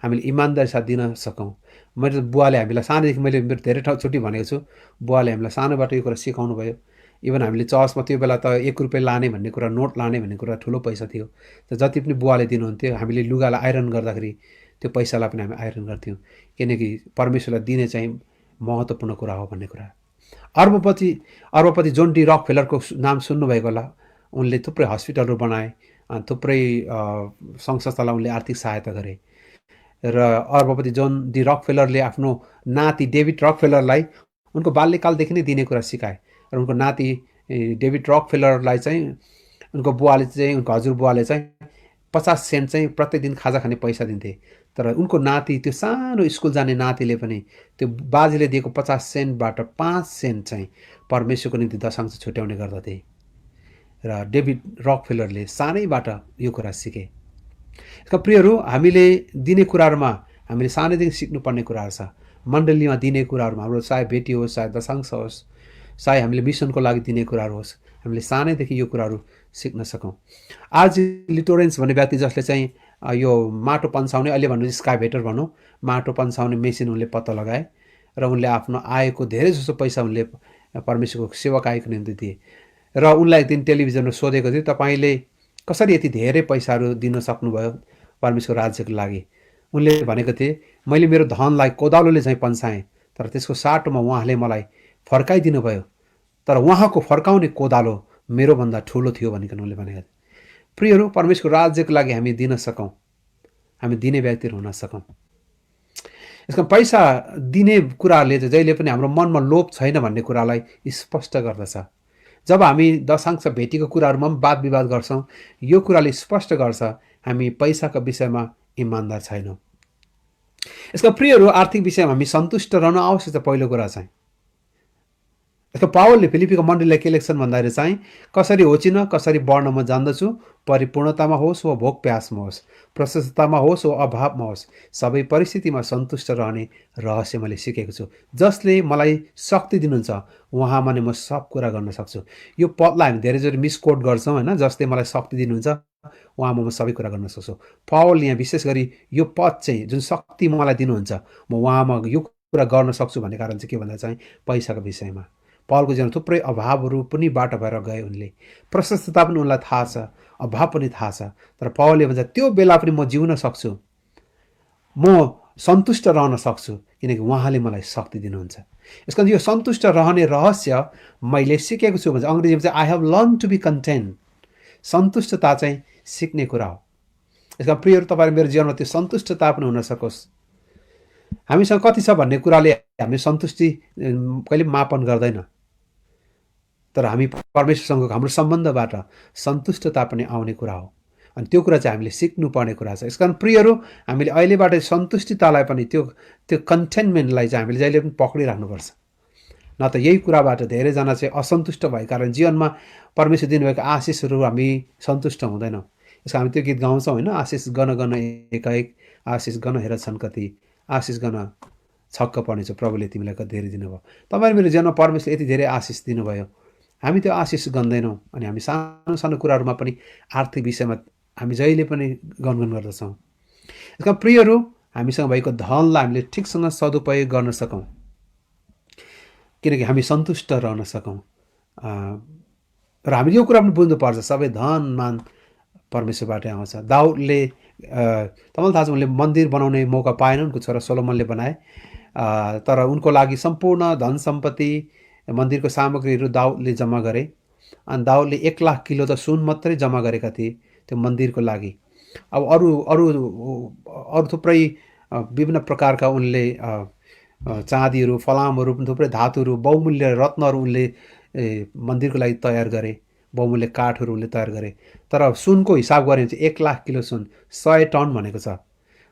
हामीले इमान्दारी साथ दिन सकौँ। मैले बुवाले हामीलाई सानोदेखि, मैले मेरो धेरै ठाउँचोटि भनेको छु, बुवाले हामीलाई सानोबाट यो कुरा सिकाउनु भयो। इभन हामीले चर्चमा त्यो बेला त 1 रुपियाँ लाने भन्ने कुरा, नोट लाने भन्ने कुरा ठुलो पैसा थियो। त जति पनि बुवाले दिनुहुन्थ्यो, हामीले लुगालाई आइरन गर्दाखेरि त्यो पैसालाई पनि हामी आइरन गर्थ्यौँ, किनकि परमेश्वरलाई दिने चाहिँ महत्त्वपूर्ण कुरा हो भन्ने कुरा। अर्बपति जोन डी रकफेलरको नाम सुन्नुभएको होला। उनले थुप्रै हस्पिटलहरू बनाए, थुप्रै सङ्घ संस्थालाई उनले आर्थिक सहायता गरे। र अर्बपति जोन डी रकफेलरले आफ्नो नाति डेभिड रकफेलरलाई उनको बाल्यकालदेखि नै दिने कुरा सिकाए। र उनको नाति डेभिड रकफेलरलाई चाहिँ उनको बुवाले चाहिँ, उनको हजुरबुवाले चाहिँ 50 सेन्ट चाहिँ प्रत्येक दिन खाजा खाने पैसा दिन्थे। तर उनको नाति, त्यो सानो स्कुल जाने नातिले पनि त्यो बाजेले दिएको 50 सेन्टबाट 5 सेन्ट चाहिँ परमेश्वरको निम्ति दशांश छुट्याउने गर्दथे। र डेभिड रकफेलरले सानैबाट यो कुरा सिके। यसका प्रियहरू, हामीले दिने कुराहरूमा हामीले सानैदेखि सिक्नुपर्ने कुराहरू छ। मण्डलीमा दिने कुराहरूमा, हाम्रो चाहे भेटी होस्, चाहे दशांश होस्, चाहे हामीले मिसनको लागि दिने कुराहरू होस्, हामीले सानैदेखि यो कुराहरू सिक्न सकौँ। आज लिटोरेन्स भन्ने व्यक्ति, जसले चाहिँ यो माटो पन्साउने, अहिले भन्नु स्काइभेटर भनौँ, माटो पन्साउने मेसिन उनले पत्ता लगाए र उनले आफ्नो आएको धेरै जसो पैसा उनले परमेश्वरको सेवाकाईको निम्ति दिए। र उनलाई एक दिन टेलिभिजनमा सोधेको थियो, तपाईँले कसरी यति धेरै पैसाहरू दिन सक्नुभयो परमेश्वर राज्यको लागि? उनले भनेको थिए, मैले मेरो धनलाई कोदालोले चाहिँ पन्साएँ, तर त्यसको साटोमा उहाँले मलाई फर्काइदिनु भयो, तर उहाँको फर्काउने कोदालो मेरोभन्दा ठुलो थियो भनिकन उनले भनेको थिए। प्रियहरू, परमेश्वरको राज्यको लागि हामी दिन सकौँ, हामी दिने व्यक्तिहरू हुन सकौँ। यसमा पैसा दिने कुराले चाहिँ जहिले पनि हाम्रो मनमा लोभ छैन भन्ने कुरालाई स्पष्ट गर्दछ। जब हामी दशांश भेटीको कुराहरूमा पनि वाद विवाद गर्छौँ, यो कुराले स्पष्ट गर्छ हामी पैसाको विषयमा इमान्दार छैनौँ। यसका प्रियहरू, आर्थिक विषयमा हामी सन्तुष्ट रहनु आवश्यक छ। पहिलो कुरा चाहिँ यसको पावलले फिलिपीको मण्डलीलाई के लेख्छन् भन्दाखेरि चाहिँ, कसरी होचिन कसरी बढ्न म जान्दछु, परिपूर्णतामा होस् वा भोक प्यासमा होस्, प्रशस्ततामा होस् वा अभावमा होस्, सबै परिस्थितिमा सन्तुष्ट रहने रहस्य मैले सिकेको छु। जसले मलाई शक्ति दिनुहुन्छ उहाँमा नै म सब कुरा गर्न सक्छु। यो पदलाई हामी धेरैचोटि मिसकोट गर्छौँ होइन, जसले मलाई शक्ति दिनुहुन्छ उहाँमा म सबै कुरा गर्न सक्छु। पावल यहाँ विशेष गरी यो पद चाहिँ, जुन शक्ति मलाई दिनुहुन्छ म उहाँमा यो कुरा गर्न सक्छु भन्ने कारण चाहिँ के भन्दा चाहिँ पैसाको विषयमा। पावलको जीवनमा थुप्रै अभावहरू पनि बाटो भएर गए उनले, प्रशस्तता पनि उनलाई थाहा छ, अभाव पनि थाहा छ, तर पावलले भन्छ त्यो बेला पनि म जिउन सक्छु, म सन्तुष्ट रहन सक्छु, किनकि उहाँले मलाई शक्ति दिनुहुन्छ। यसको यो सन्तुष्ट रहने रहस्य मैले सिकेको छु भन्छ। अङ्ग्रेजीमा चाहिँ I have learn to be content. सन्तुष्टता चाहिँ सिक्ने कुरा हो। यसका प्रियहरू, तपाईँहरू मेरो जीवनमा त्यो सन्तुष्टता पनि हुन सकोस्। हामीसँग कति छ भन्ने कुराले हामी सन्तुष्टि कहिले मापन गर्दैन, तर हामी परमेश्वरसँग हाम्रो सम्बन्धबाट सन्तुष्टता पनि आउने कुरा हो। अनि त्यो कुरा चाहिँ हामीले सिक्नुपर्ने कुरा छ। यसकारण प्रियहरू, हामीले अहिलेबाट सन्तुष्टितालाई पनि, त्यो कन्टेन्टमेन्टलाई चाहिँ हामीले जहिले पनि पक्रिराख्नुपर्छ। न त यही कुराबाट धेरैजना चाहिँ असन्तुष्ट भएको कारण जीवनमा परमेश्वर दिनुभएको आशिषहरू हामी सन्तुष्ट हुँदैनौँ। यसको हामी त्यो गीत गाउँछौँ होइन, आशिष गन गन एकाएक, आशिष गन हेर छन् कति, आशिष गन छक्क पर्नेछ प्रभुले तिमीलाई कति धेरै दिनुभयो। तपाईँले मेरो जीवनमा परमेश्वरले यति धेरै आशिष दिनुभयो, हामी त्यो आशिष गन्दैनौँ। अनि हामी सानो सानो कुराहरूमा पनि आर्थिक विषयमा हामी जहिले पनि गनगन गर्दछौँ। यसका प्रियहरू, हामीसँग भएको धनलाई हामीले ठिकसँग सदुपयोग गर्न सकौँ, किनकि हामी सन्तुष्ट रहन सकौँ। र हामीले यो कुरा पनि बुझ्नुपर्छ, सबै धन मान परमेश्वरबाटै आउँछ। दाउदले, तपाईँलाई थाहा छ, उनले मन्दिर बनाउने मौका पाएन, उनको छोरा सोलोमनले बनाए, तर उनको लागि सम्पूर्ण धन सम्पत्ति, मन्दिरको सामग्रीहरू दाउदले जम्मा गरे। अनि दाउदले 1 लाख किलो त सुन मात्रै जम्मा गरेका थिए त्यो मन्दिरको लागि। अब अरू थुप्रै विभिन्न प्रकारका उनले चाँदीहरू, फलामहरू, थुप्रै धातुहरू, बहुमूल्य रत्नहरू उनले मन्दिरको लागि तयार गरे। बहुमूल्य काठहरू उनले तयार गरे। तर सुनको हिसाब गऱ्यो भने चाहिँ 1,00,000 किलो सुन, 100 टन भनेको छ।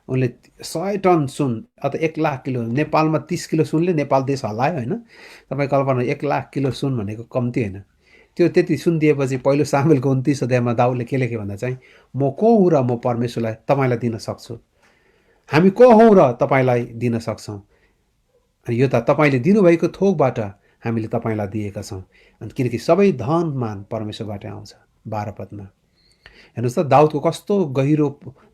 उनले 100 टन सुन अथवा 1,00,000 किलो। नेपालमा 30 किलो सुनले नेपाल देश हल्लायो होइन। तपाईँ कल्पना 1,00,000 किलो सुन भनेको कम्ती होइन। त्यो त्यति सुन दिएपछि पहिलो सामुएलको 29 अध्यायमा दाउदले के लेख्यो भन्दा चाहिँ, म को हुँ र म परमेश्वरलाई तपाईँलाई दिन सक्छु। हामी को हौँ र तपाईँलाई दिन सक्छौँ। अनि यो त तपाईँले दिनुभएको थोकबाट हामीले तपाईँलाई दिएका छौँ। अनि किनकि सबै धनमान परमेश्वरबाट आउँछ। 12 पदमा हेर्नुहोस् त दाउदको कस्तो गहिरो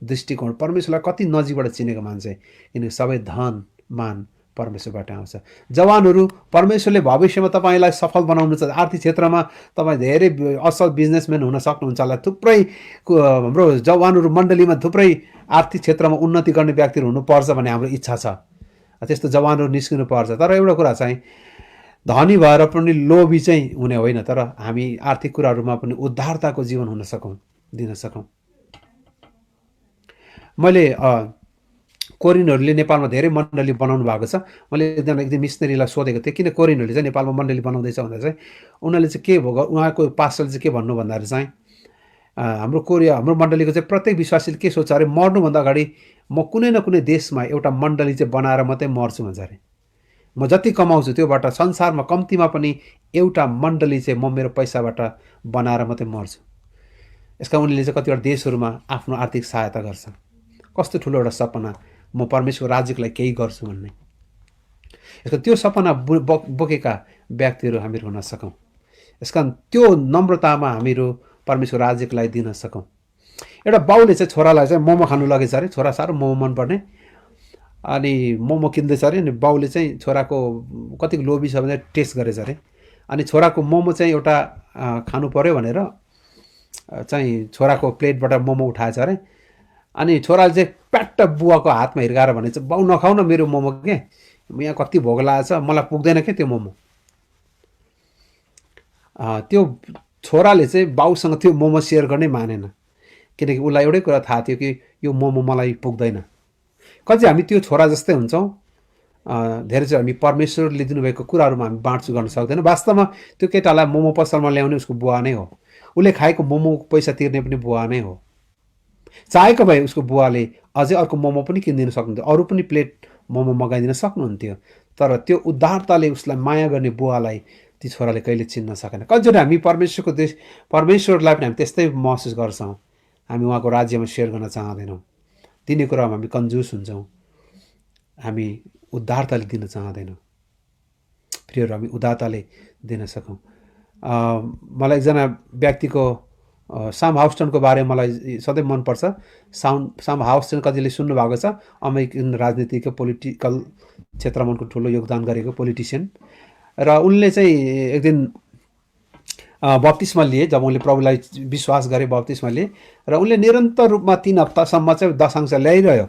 दृष्टिकोण, परमेश्वरलाई कति नजिकबाट चिनेको मान्छे। किनकि सबै धन मान परमेश्वरबाट आउँछ। जवानहरू, परमेश्वरले भविष्यमा तपाईँलाई सफल बनाउनुहुन्छ। आर्थिक क्षेत्रमा तपाईँ धेरै असल बिजनेसम्यान हुन सक्नुहुन्छ होला। थुप्रै हाम्रो जवानहरू मण्डलीमा थुप्रै आर्थिक क्षेत्रमा उन्नति गर्ने व्यक्तिहरू हुनुपर्छ भन्ने हाम्रो इच्छा छ। त्यस्तो जवानहरू निस्किनु पर्छ। तर एउटा कुरा चाहिँ, धनी भएर पनि लोभी चाहिँ हुने होइन, तर हामी आर्थिक कुराहरूमा पनि उद्धारताको जीवन हुन सकौँ, दिन सकौँ। मैले कोरिनहरूले नेपालमा धेरै मण्डली बनाउनु भएको छ। मैले एकजना एक दिन मिसनरीलाई सोधेको थिएँ, किन कोरिनहरूले चाहिँ नेपालमा मण्डली बनाउँदैछ भन्दा चाहिँ उनीहरूले चाहिँ के भयो, उहाँको पास्टरले चाहिँ के भन्नु भन्दाखेरि चाहिँ हाम्रो मण्डलीको चाहिँ प्रत्येक विश्वासीले के सोच्छ अरे, मर्नुभन्दा अगाडि म कुनै न कुनै देशमा एउटा मण्डली चाहिँ बनाएर मात्रै मर्छु भन्छ अरे। म जति कमाउँछु त्योबाट संसारमा कम्तीमा पनि एउटा मण्डली चाहिँ म मेरो पैसाबाट बनाएर मात्रै मर्छु। यसका उनले चाहिँ कतिवटा देशहरूमा आफ्नो आर्थिक सहायता गर्छ। कस्तो ठुलो एउटा सपना, म परमेश्वरको राज्यको लागि केही गर्छु भन्ने। यसको त्यो सपना बोकेका व्यक्तिहरू हामीहरू हुन सकौँ। यसका त्यो नम्रतामा हामीहरू परमेश्वर राज्यको लागि दिन सकौँ। एउटा बाउले चाहिँ छोरालाई चाहिँ मोमो खानु लगेछ अरे। छोरा साह्रो मोमो मनपर्ने। अनि मोमो किन्दैछ अरे। अनि बाउले चाहिँ छोराको कतिको लोभी छ भने टेस्ट गरेछ अरे। अनि छोराको मोमो चाहिँ एउटा खानु पर्यो भनेर चाहिँ छोराको प्लेटबाट मोमो उठाएछ अरे। अनि छोराले चाहिँ प्याट्ट बुवाको हातमा हिर्काएर भनेछ, बाउ नखाउ न मेरो मोमो के, यहाँ कति भोग लागेछ, मलाई पुग्दैन के त्यो मोमो। त्यो छोराले चाहिँ बाउसँग त्यो मोमो सेयर गर्नै मानेन, किनकि उसलाई एउटै कुरा थाहा थियो कि यो मोमो मलाई पुग्दैन। कति हामी त्यो छोरा जस्तै हुन्छौँ। धेरै चाहिँ हामी परमेश्वरले दिनुभएको कुराहरूमा हामी बाँड्छु गर्न सक्दैन। वास्तवमा त्यो केटालाई मोमो पसलमा ल्याउने उसको बुवा नै हो। उसले खाएको मोमो पैसा तिर्ने पनि बुवा नै हो। चाहेको भए उसको बुवाले अझै अर्को मोमो पनि किनिदिन सक्नुहुन्थ्यो, अरू पनि प्लेट मोमो मगाइदिन सक्नुहुन्थ्यो। तर त्यो उदारताले उसलाई माया गर्ने बुवालाई ती छोराले कहिले चिन्न सकेन। कतिचोटि हामी परमेश्वरलाई पनि हामी त्यस्तै महसुस गर्छौँ। हामी उहाँको राज्यमा सेयर गर्न चाहँदैनौँ। दिने कुरामा हामी कन्जुस हुन्छौँ। हामी उदारताले दिन चाहँदैनौँ। प्रियहरू, हामी उदारताले दिन सकौँ। मलाई एकजना व्यक्तिको साम हाउस्टनको बारेमा मलाई सधैँ मनपर्छ। साम हाउस्टन कतिले सुन्नुभएको छ। अमेरिकन राजनीतिको पोलिटिकल क्षेत्रमा उनको ठुलो योगदान गरेको पोलिटिसियन। र उनले चाहिँ एक दिन बप्तिस्मा लिए। जब उनले प्रभुलाई विश्वास गरे, बप्तिस्मा लिए र उनले निरन्तर रूपमा 3 हप्तासम्म चाहिँ दशांश ल्याइरह्यो।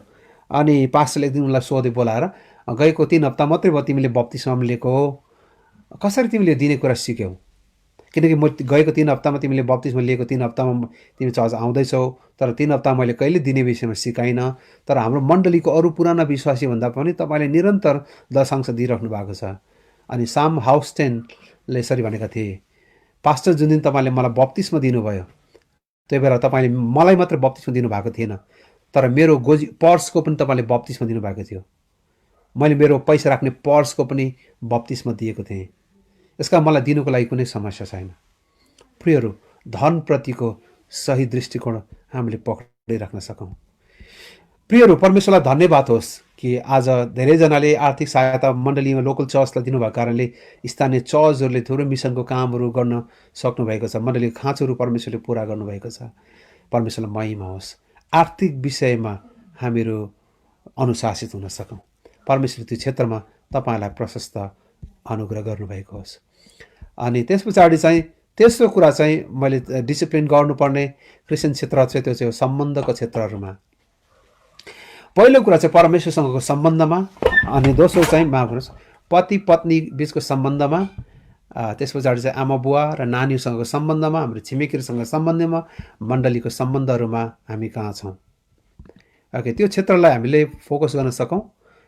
अनि पास्टरले एक दिन उनलाई सोधे बोलाएर, गएको 3 हप्ता मात्रै भयो तिमीले बप्तिस्मा लिएको हो, कसरी तिमीले दिने कुरा सिक्यौ? किनकि म गएको 3 हप्तामा तिमीले बप्तिस्मा लिएको 3 हप्तामा तिमी चर्च आउँदैछौ, तर 3 हप्ता मैले कहिले दिने विषयमा सिकाइनँ। तर हाम्रो मण्डलीको अरू पुराना विश्वासी भन्दा पनि तपाईँले निरन्तर दशांश दिइराख्नु भएको छ। अनि साम हाउस्टेनले यसरी भनेका थिए, पास्टर जुन दिन तपाईँले मलाई बप्तिस्मा दिनुभयो, त्यही भएर तपाईँले मलाई मात्र बप्तिस्मा दिनुभएको थिएन, तर मेरो पर्सको पनि तपाईँले बप्तिस्मा दिनुभएको थियो। मैले मेरो पैसा राख्ने पर्सको पनि बप्तिस्मा दिएको थिएँ। यसका मलाई दिनुको लागि कुनै समस्या छैन। प्रियहरू, धनप्रतिको सही दृष्टिकोण हामीले पक्रिराख्न सकौँ। प्रियहरू, परमेश्वरलाई धन्यवाद होस् कि आज धेरैजनाले आर्थिक सहायता मण्डलीमा लोकल चर्चलाई दिनुभएको कारणले स्थानीय चर्चहरूले थुप्रै मिसनको कामहरू गर्न सक्नुभएको छ। मण्डलीको खाँचोहरू परमेश्वरले पुरा गर्नुभएको छ। परमेश्वरलाई महिमा होस्। आर्थिक विषयमा हामीहरू अनुशासित हुन सकौँ। परमेश्वरले त्यो क्षेत्रमा तपाईँलाई प्रशस्त अनुग्रह गर्नुभएको होस्। अनि त्यस पछाडि चाहिँ तेस्रो कुरा चाहिँ मैले डिसिप्लिन गर्नुपर्ने क्रिस्चियन क्षेत्र चाहिँ त्यो चाहिँ सम्बन्धको क्षेत्रहरूमा। पहिलो कुरा चाहिँ परमेश्वरसँगको सम्बन्धमा, अनि दोस्रो चाहिँ माफ गर्नुहोस् पति पत्नी बिचको सम्बन्धमा, त्यस पछाडि चाहिँ आमा बुवा र नानीहरूसँगको सम्बन्धमा, हाम्रो छिमेकीहरूसँग सम्बन्धमा, मण्डलीको सम्बन्धहरूमा हामी कहाँ छौँ। ओके, त्यो क्षेत्रलाई हामीले फोकस गर्न सकौँ।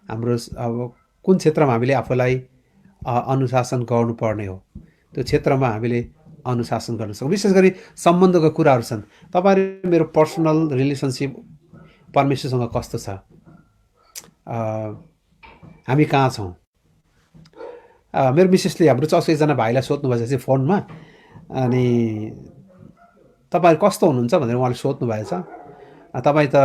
हाम्रो अब कुन क्षेत्रमा हामीले आफूलाई अनुशासन गर्नुपर्ने हो त्यो क्षेत्रमा हामीले अनुशासन गर्न सक्छौँ। विशेष गरी सम्बन्धको कुराहरू छन्। तपाईँ मेरो पर्सनल रिलेसनसिप परमेश्वरसँग कस्तो छ, हामी कहाँ छौँ। मेरो मिसेसले हाम्रो चर्चको एकजना भाइलाई सोध्नुभएछ चाहिँ फोनमा, अनि तपाईँ कस्तो हुनुहुन्छ भनेर उहाँले सोध्नुभएछ। तपाईँ त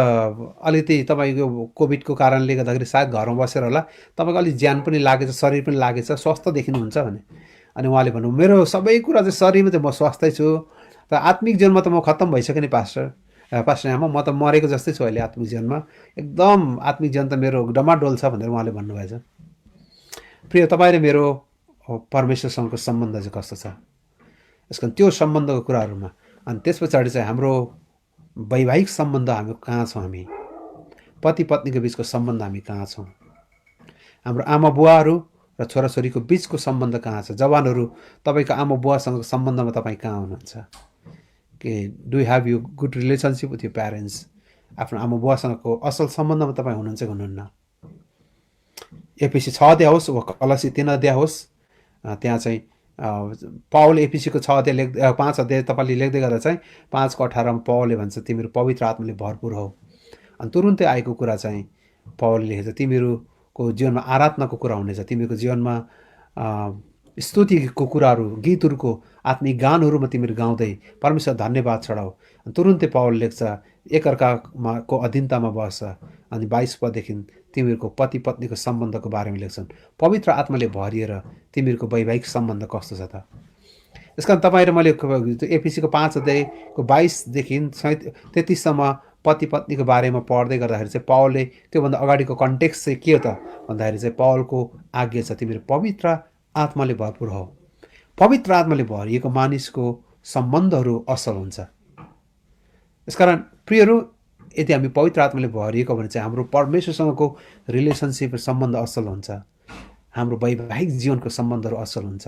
अलिकति तपाईँको कोभिडको कारणले गर्दाखेरि सायद घरमा बसेर होला, तपाईँको अलिक ज्यान पनि लागेछ, शरीर पनि लागेछ, स्वस्थ देखिनुहुन्छ भने। अनि उहाँले भन्नु, मेरो सबै कुरा चाहिँ शरीरमा चाहिँ म स्वस्थै छु, तर आत्मिक जीवनमा त म खत्तम भइसकेँ नि पास्टर आमा, म त मरेको जस्तै छु अहिले आत्मिक जीवनमा, एकदम आत्मिक जीवन त मेरो डमाडोल छ भनेर उहाँले भन्नुभएछ। प्रिय, तपाईँ र मेरो परमेश्वरसँगको सम्बन्ध चाहिँ कस्तो छ, यस कारण त्यो सम्बन्धको कुराहरूमा। अनि त्यस पछाडि चाहिँ हाम्रो वैवाहिक सम्बन्ध हामी कहाँ छौँ, हामी पति पत्नीको बिचको सम्बन्ध हामी कहाँ छौँ, हाम्रो आमा बुवाहरू र छोराछोरीको बिचको सम्बन्ध कहाँ छ। जवानहरू, तपाईँको आमा बुवासँगको सम्बन्धमा तपाईँ कहाँ हुनुहुन्छ, कि do you have you good relationship with you parents. आफ्नो आमा बुवासँगको असल सम्बन्धमा तपाईँ हुनुहुन्छ कि हुनुहुन्न। एफिसी 6 अध्याय होस् वा कलसी 3 अध्याय होस्, त्यहाँ चाहिँ पौल एफिसीको 6 अध्याय 5 अध्याय तपाईँले लेख्दै गर्दा चाहिँ 5को 18मा पौलले भन्छ, तिमीहरू पवित्र आत्माले भरपुर हो। अनि तुरुन्तै आएको कुरा चाहिँ पौलले लेखेछ, तिमीहरूको जीवनमा आराधनाको कुरा हुनेछ, तिमीहरूको जीवनमा स्तुतिको कुराहरू, गीतहरूको आत्मिक गानहरूमा तिमीहरू गाउँदै परमेश्वर धन्यवाद चढाऊ। तुरुन्तै पौल लेख्छ, एकअर्कामा को अधीनतामा बस्छ। अनि 22 पददेखि तिमीहरूको पति पत्नीको सम्बन्धको बारेमा लेख्छन्, पवित्र आत्माले भरिएर तिमीहरूको वैवाहिक सम्बन्ध कस्तो छ त। यस कारण तपाईँ र मैले एफिसीको 5 अध्यायको 22देखि 33सम्म पति पत्नीको बारेमा पढ्दै गर्दाखेरि चाहिँ पौलले त्योभन्दा अगाडिको कन्टेक्स्ट चाहिँ के हो त भन्दाखेरि चाहिँ पौलको आज्ञा छ, तिमीहरू पवित्र आत्माले भरपुर हो। पवित्र आत्माले भरिएको मानिसको सम्बन्धहरू असल हुन्छ। यसकारण प्रियहरू, यदि हामी पवित्र आत्माले भरिएको भने चाहिँ हाम्रो परमेश्वरसँगको रिलेसनसिप सम्बन्ध असल हुन्छ, हाम्रो वैवाहिक जीवनको सम्बन्धहरू असल हुन्छ।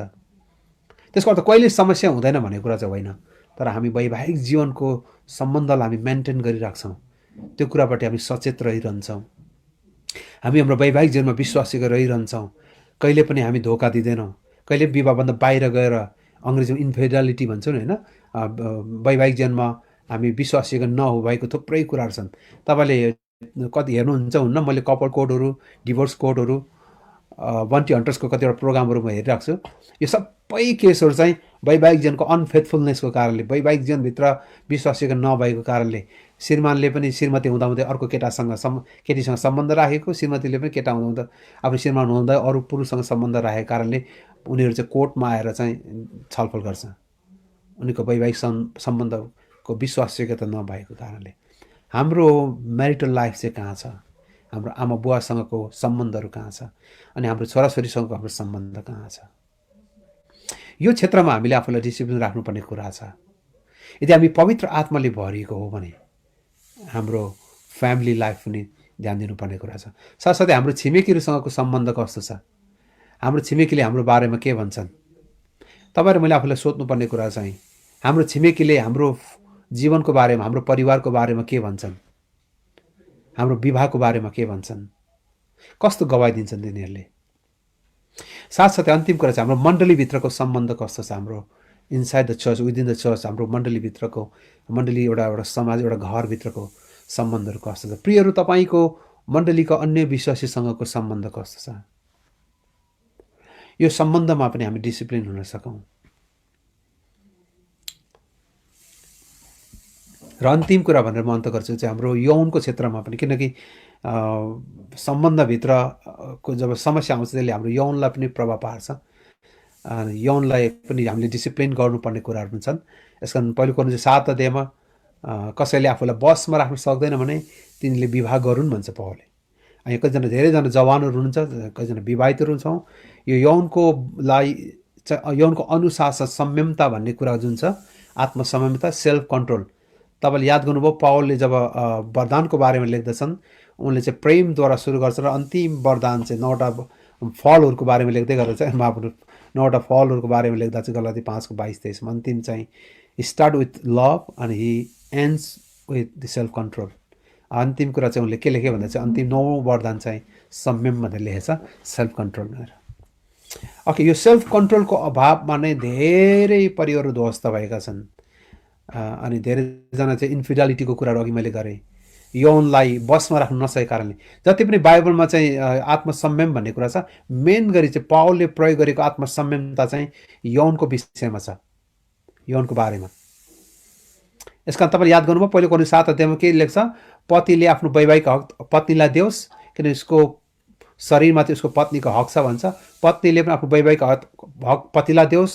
त्यसको अर्थ कहिले समस्या हुँदैन भन्ने कुरा चाहिँ होइन, तर हामी वैवाहिक जीवनको सम्बन्धलाई हामी मेन्टेन गरिराख्छौँ, त्यो कुरापट्टि हामी सचेत रहिरहन्छौँ। हामी हाम्रो वैवाहिक जीवनमा विश्वासी रहिरहन्छौँ, कहिले पनि हामी धोका दिँदैनौँ। कहिले विवाहभन्दा बाहिर गएर अङ्ग्रेजीमा इन्फिडेलिटी भन्छौँ नि, होइन, वैवाहिक जीवनमा हामी विश्वासी नभएको थुप्रै कुराहरू छन्। तपाईँले कति हेर्नुहुन्छ हुन्न, मैले कपल कोडहरू, डिभोर्स कोडहरू, बन्टी हन्टर्सको कतिवटा प्रोग्रामहरू म हेरिरहेको छु। यो सबै केसहरू चाहिँ वैवाहिक जीवनको अनफेथफुलनेसको कारणले, वैवाहिक जीवनभित्र विश्वासिक नभएको कारणले, श्रीमानले पनि श्रीमती हुँदाहुँदै अर्को केटीसँग सम्बन्ध राखेको, श्रीमतीले पनि केटा हुँदाहुँदा आफ्नो श्रीमान हुँदा अरू पुरुषसँग सम्बन्ध राखेको कारणले उनीहरू चाहिँ कोर्टमा आएर चाहिँ छलफल गर्छ, उनीको वैवाहिक सम्बन्धको विश्वासिकता नभएको कारणले। हाम्रो म्यारिटल लाइफ चाहिँ कहाँ छ, हाम्रो आमा बुवासँगको सम्बन्धहरू कहाँ छ, अनि हाम्रो छोराछोरीसँगको हाम्रो सम्बन्ध कहाँ छ। यो क्षेत्रमा हामीले आफूलाई डिसिप्लिन राख्नुपर्ने कुरा छ। यदि हामी पवित्र आत्माले भरिएको हो भने हाम्रो फ्यामिली लाइफ पनि ध्यान दिनुपर्ने कुरा छ। साथसाथै हाम्रो छिमेकीहरूसँगको सम्बन्ध कस्तो छ, हाम्रो छिमेकीले हाम्रो बारेमा के भन्छन्। तपाईँ र मैले आफूलाई सोध्नुपर्ने कुरा चाहिँ, हाम्रो छिमेकीले हाम्रो जीवनको बारेमा, हाम्रो परिवारको बारेमा के भन्छन्, हाम्रो विवाहको बारेमा के भन्छन्, कस्तो गवाई दिन्छन् तिनीहरूले। साथसाथै अन्तिम कुरा चाहिँ हाम्रो मण्डलीभित्रको सम्बन्ध कस्तो छ, हाम्रो inside the church, within the church, हाम्रो मण्डलीभित्रको, मण्डली एउटा समाज, एउटा घरभित्रको सम्बन्धहरू कस्तो छ। प्रियहरू, तपाईँको मण्डलीको अन्य विश्वासीसँगको सम्बन्ध कस्तो छ, यो सम्बन्धमा पनि हामी डिसिप्लिन हुन सकौँ। र अन्तिम कुरा भनेर म अन्त गर्छु चाहिँ हाम्रो यौनको क्षेत्रमा पनि, किनकि सम्बन्धभित्रको जब समस्या आउँछ त्यसले हाम्रो यौनलाई पनि प्रभाव पार्छ। यौनलाई पनि हामीले डिसिप्लिन गर्नुपर्ने कुराहरू पनि छन्। यस कारण पहिलो कोरिन्थियस 7 अध्यायमा कसैले आफूलाई बसमा राख्न सक्दैन भने तिनीले विवाह गरून् भन्छ पौलले। अनि कतिजना धेरैजना जवानहरू हुनुहुन्छ, कतिजना विवाहितहरू छौँ। यो यौनको अनुशासन, संयमता भन्ने कुरा जुन छ, आत्मसंयमता, सेल्फ कन्ट्रोल। तपाईँले याद गर्नुभयो पौलले जब वरदानको बारेमा लेख्दछन्, उनले चाहिँ प्रेमद्वारा सुरु गर्छ र अन्तिम वरदान चाहिँ 9वटा फलहरूको बारेमा लेख्दै गर्दा चाहिँ 9वटा फलहरूको बारेमा लेख्दा चाहिँ गलाती 5को 22-23मा अन्तिम चाहिँ स्टार्ट विथ लभ अनि he ends with the self control. अन्तिम कुरा चाहिँ उनले के लेख्यो भन्दा चाहिँ अन्तिम 9औं वरदान चाहिँ संयम भनेर लेखेछ, सेल्फ कन्ट्रोल भनेर। ओके, यो सेल्फ कन्ट्रोलको अभावमा नै धेरै परिवारहरू ध्वस्त भएका छन्। अनि धेरैजना चाहिँ इन्फिडेलिटीको कुराहरू अघि मैले गरेँ, यौनलाई बसमा राख्न नसकेको कारणले। जति पनि बाइबलमा चाहिँ आत्मसंयम भन्ने कुरा छ, मेन गरी चाहिँ पावलले प्रयोग गरेको आत्मसंयमता चाहिँ यौनको विषयमा छ, यौनको बारेमा। यसका तपाईँले याद गर्नुभयो, पहिलो कोरिन्थियस 7 अध्यायमा के लेख्छ? पतिले आफ्नो वैवाहिक हक पत्नीलाई देओस्, किनभने उसको शरीरमाथि उसको पत्नीको हक छ भन्छ। पत्नीले पनि आफ्नो वैवाहिक हक पतिलाई देओस्,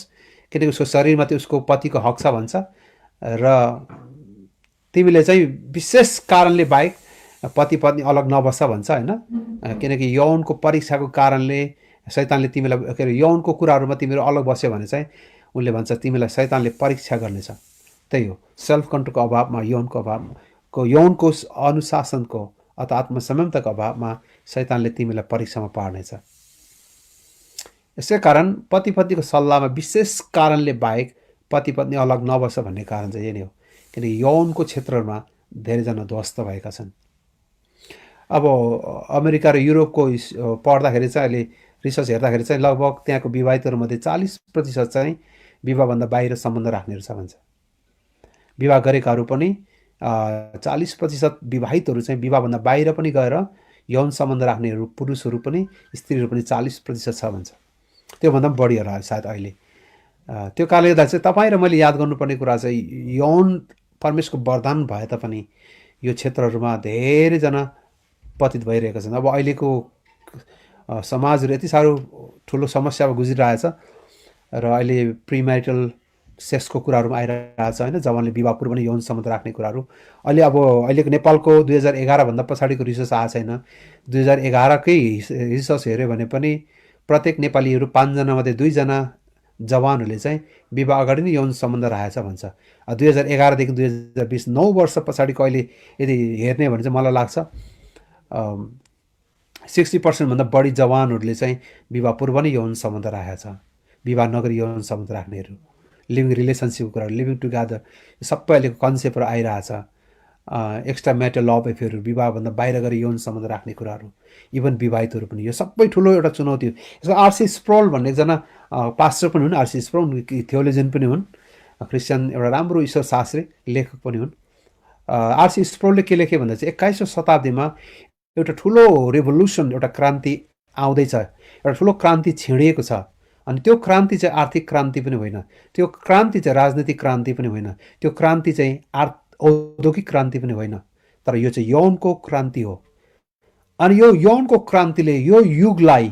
किनकि उसको शरीरमाथि उसको पतिको हक छ भन्छ। र तिमीले चाहिँ विशेष कारणले बाहेक पति पत्नी अलग नबस्छ भन्छ, होइन? किनकि यौनको परीक्षाको कारणले शैतानले तिमीलाई के अरे यौनको कुराहरूमा तिमीहरू अलग बस्यो भने चाहिँ उनले भन्छ तिमीलाई शैतानले परीक्षा गर्नेछ। त्यही हो, सेल्फ कन्ट्रोलको अभावमा, यौनको अभावको, यौनको अनुशासनको अथवा आत्मसंयमताको अभावमा शैतानले तिमीलाई परीक्षामा पार्नेछ। यसै कारण पति पत्नीको सल्लाहमा विशेष कारणले बाहेक पति पत्नी अलग नबस्छ भन्ने कारण चाहिँ यही नै हो, किनकि यौनको क्षेत्रमा धेरैजना ध्वस्त भएका छन्। अब अमेरिका र युरोपको पढ्दाखेरि चाहिँ अहिले रिसर्च हेर्दाखेरि चाहिँ लगभग त्यहाँको विवाहितहरूमध्ये 40% चाहिँ विवाहभन्दा बाहिर सम्बन्ध राख्नेहरू छ भन्छ। विवाह गरेकाहरू पनि 40% विवाहितहरू चाहिँ विवाहभन्दा बाहिर पनि गएर यौन सम्बन्ध राख्नेहरू, पुरुषहरू पनि स्त्रीहरू पनि 40% छ भन्छ। त्योभन्दा पनि बढी होला सायद अहिले। त्यो कारणले गर्दा चाहिँ तपाईँ र मैले याद गर्नुपर्ने कुरा चाहिँ यौन परमेश्वरको वरदान भए तापनि यो क्षेत्रहरूमा धेरैजना पतित भइरहेका छन्। अब अहिलेको समाजहरू यति साह्रो ठुलो समस्यामा गुज्रिरहेछ र अहिले प्रिम्यारिटल सेक्सको कुराहरू पनि आइरहेछ, होइन? जवानले विवाह पूर्व नै यौन सम्बन्ध राख्ने कुराहरू अहिले अब अहिलेको नेपालको 2011 भन्दा पछाडिको रिसर्च आएको छैन। 2011कै रिसर्च हेऱ्यो भने पनि प्रत्येक नेपालीहरू 5 जनामध्ये 2 जना जवानहरूले चाहिँ विवाह अगाडि नै यौन सम्बन्ध राखेछ भन्छ। 2011 देखि 2020 9 वर्ष पछाडिको अहिले यदि हेर्ने भने चाहिँ मलाई लाग्छ 60% भन्दा बढी जवानहरूले चाहिँ विवाह पूर्व नै यौन सम्बन्ध राखेको छ। विवाह नगरी यौन सम्बन्ध राख्नेहरू, लिभिङ रिलेसनसिपको कुराहरू, लिभिङ टुगेदर, सबै अहिलेको कन्सेप्टहरू आइरहेछ। एक्स्ट्रा म्यारिटल लभ एफेयरहरू, विवाहभन्दा बाहिर गरी यौन सम्बन्ध राख्ने कुराहरू, इभन विवाहितहरू पनि, यो सबै ठुलो एउटा चुनौती हो। यसको आरसी स्प्रोल भन्ने एकजना पास्टर पनि हुन्, आरसी स्प्रोल थियोलोजियन पनि हुन्, क्रिस्चियन एउटा राम्रो ईश्वर शास्त्री लेखक पनि हुन्। आरसी स्प्रोलले के लेखे भन्दा चाहिँ 21औं शताब्दीमा एउटा ठुलो रेभोल्युसन, एउटा क्रान्ति आउँदैछ, एउटा ठुलो क्रान्ति छिडिएको छ। अनि त्यो क्रान्ति चाहिँ आर्थिक क्रान्ति पनि होइन, त्यो क्रान्ति चाहिँ राजनीतिक क्रान्ति पनि होइन, त्यो क्रान्ति चाहिँ औद्योगिक क्रान्ति पनि होइन, तर यो चाहिँ यौनको क्रान्ति हो। अनि यो यौनको क्रान्तिले यो युगलाई,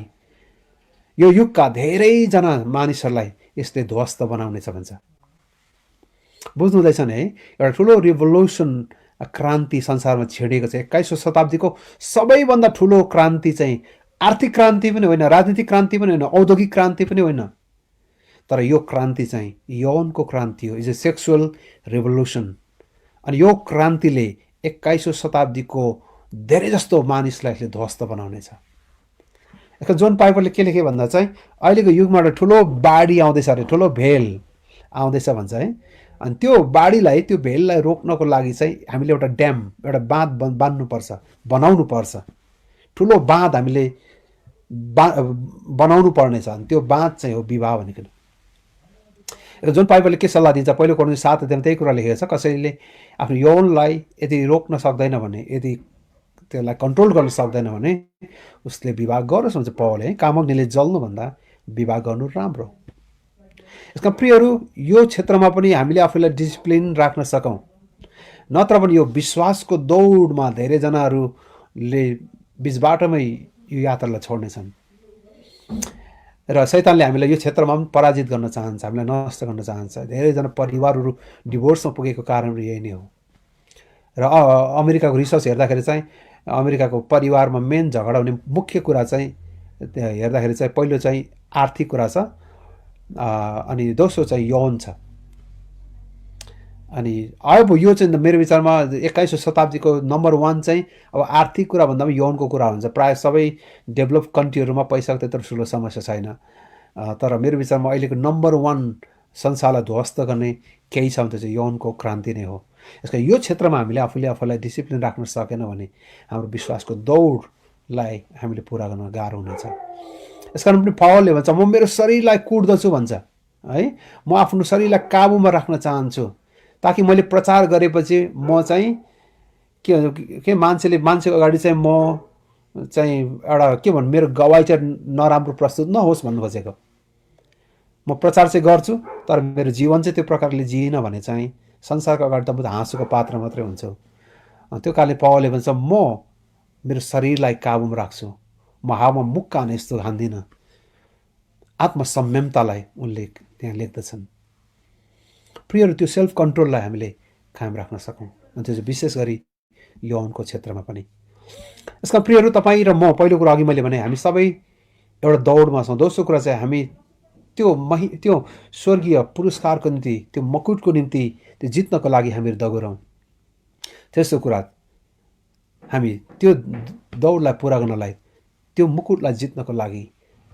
यो युगका धेरैजना मानिसहरूलाई यसले ध्वस्त बनाउनेछ भन्छ। बुझ्नु हुँदैछ नि है? एउटा ठुलो रिभोल्युसन, क्रान्ति संसारमा छिडिएको छ। 21औं शताब्दीको सबैभन्दा ठुलो क्रान्ति चाहिँ आर्थिक क्रान्ति पनि होइन, राजनीतिक क्रान्ति पनि होइन, औद्योगिक क्रान्ति पनि होइन, तर यो क्रान्ति चाहिँ यौनको क्रान्ति हो। Is a sexual revolution. अनि यो क्रान्तिले 21औं शताब्दीको धेरै जस्तो मानिसलाई यसले ध्वस्त बनाउनेछ। यसको जोन पाइपरले के लेखे भन्दा चाहिँ अहिलेको युगमा एउटा ठुलो बाढी आउँदैछ अरे, ठुलो भेल आउँदैछ भन्छ है। अनि त्यो बाढीलाई, त्यो भेललाई रोक्नको लागि चाहिँ हामीले एउटा ड्याम, एउटा बाँध बान्नुपर्छ, बनाउनुपर्छ। ठुलो बाँध हामीले बनाउनु पर्नेछ। अनि त्यो बाँध चाहिँ हो विवाह भनेको। जोन पाइपरले के सल्लाह दिन्छ? पहिलो कोरिन्थियस 7 अध्यायमा त्यही कुरा लेखेको छ। कसैले आफ्नो यौनलाई यदि रोक्न सक्दैन भने, यदि त्यसलाई कन्ट्रोल गर्न सक्दैन भने उसले विवाह गरोस् भन्छ पावलले। कामग्नीले जल्नुभन्दा विवाह गर्नु राम्रो। यसका प्रियहरू, यो क्षेत्रमा पनि हामीले आफूलाई डिसिप्लिन राख्न सकौँ, नत्र पनि यो विश्वासको दौडमा धेरैजनाहरूले बिचबाटमै यो यात्रालाई छोड्नेछन् र शैतानले हामीलाई यो क्षेत्रमा पनि पराजित गर्न चाहन्छ, हामीलाई नष्ट गर्न चाहन्छ। धेरैजना परिवारहरू डिभोर्समा पुगेको कारण यही नै हो। र अमेरिकाको रिसर्च हेर्दाखेरि चाहिँ अमेरिकाको परिवारमा मेन झगडा हुने मुख्य कुरा चाहिँ हेर्दाखेरि चाहिँ पहिलो चाहिँ आर्थिक कुरा छ, अनि दोस्रो चाहिँ यौन छ। अनि अब यो चाहिँ मेरो विचारमा 21औं शताब्दीको नम्बर 1 चाहिँ अब आर्थिक कुरा भन्दा पनि यौनको कुरा हुन्छ। प्रायः सबै डेभलप कन्ट्रीहरूमा पैसाको त्यत्रो ठुलो समस्या छैन, तर मेरो विचारमा अहिलेको नम्बर 1 संसारलाई ध्वस्त गर्ने केही छ भने चाहिँ यौनको क्रान्ति नै हो। यसका यो क्षेत्रमा हामीले आफूले आफूलाई डिसिप्लिन राख्न सकेन भने हाम्रो विश्वासको दौडलाई हामीले पुरा गर्न गाह्रो हुनेछ। यसकारण पनि पावलले भन्छ म मेरो शरीरलाई कुट्दछु भन्छ है, म आफ्नो शरीरलाई काबुमा राख्न चाहन्छु ताकि मैले प्रचार गरेपछि म चाहिँ के मान्छेको अगाडि चाहिँ म चाहिँ एउटा के भन्नु मेरो गवाई चाहिँ नराम्रो प्रस्तुत नहोस् भन्नु खोजेको। म प्रचार चाहिँ गर्छु तर मेरो जीवन चाहिँ त्यो प्रकारले जिइन भने चाहिँ संसारको अगाडि त म त हाँसोको पात्र मात्रै हुन्छु। त्यो कारणले पावलले भन्छ म मेरो शरीरलाई काबुमा राख्छु, म हावामा मुक्का हाने यस्तो हान्दिनँ। आत्मसंयमतालाई उनले त्यहाँ लेख्दछन्। प्रियहरू, त्यो सेल्फ कन्ट्रोललाई हामीले कायम राख्न सकौँ, अनि त्यो चाहिँ विशेष गरी यौनको क्षेत्रमा पनि। यसका प्रियहरू, तपाईँ र म पहिलो कुरा अघि मैले भने हामी सबै एउटा दौडमा छौँ। दोस्रो कुरा चाहिँ हामी त्यो स्वर्गीय पुरस्कारको निम्ति, त्यो मकुटको निम्ति, त्यो जित्नको लागि हामीहरू दगुरौँ। तेस्रो कुरा, हामी त्यो दौडलाई पुरा गर्नलाई, त्यो मुकुटलाई जित्नको लागि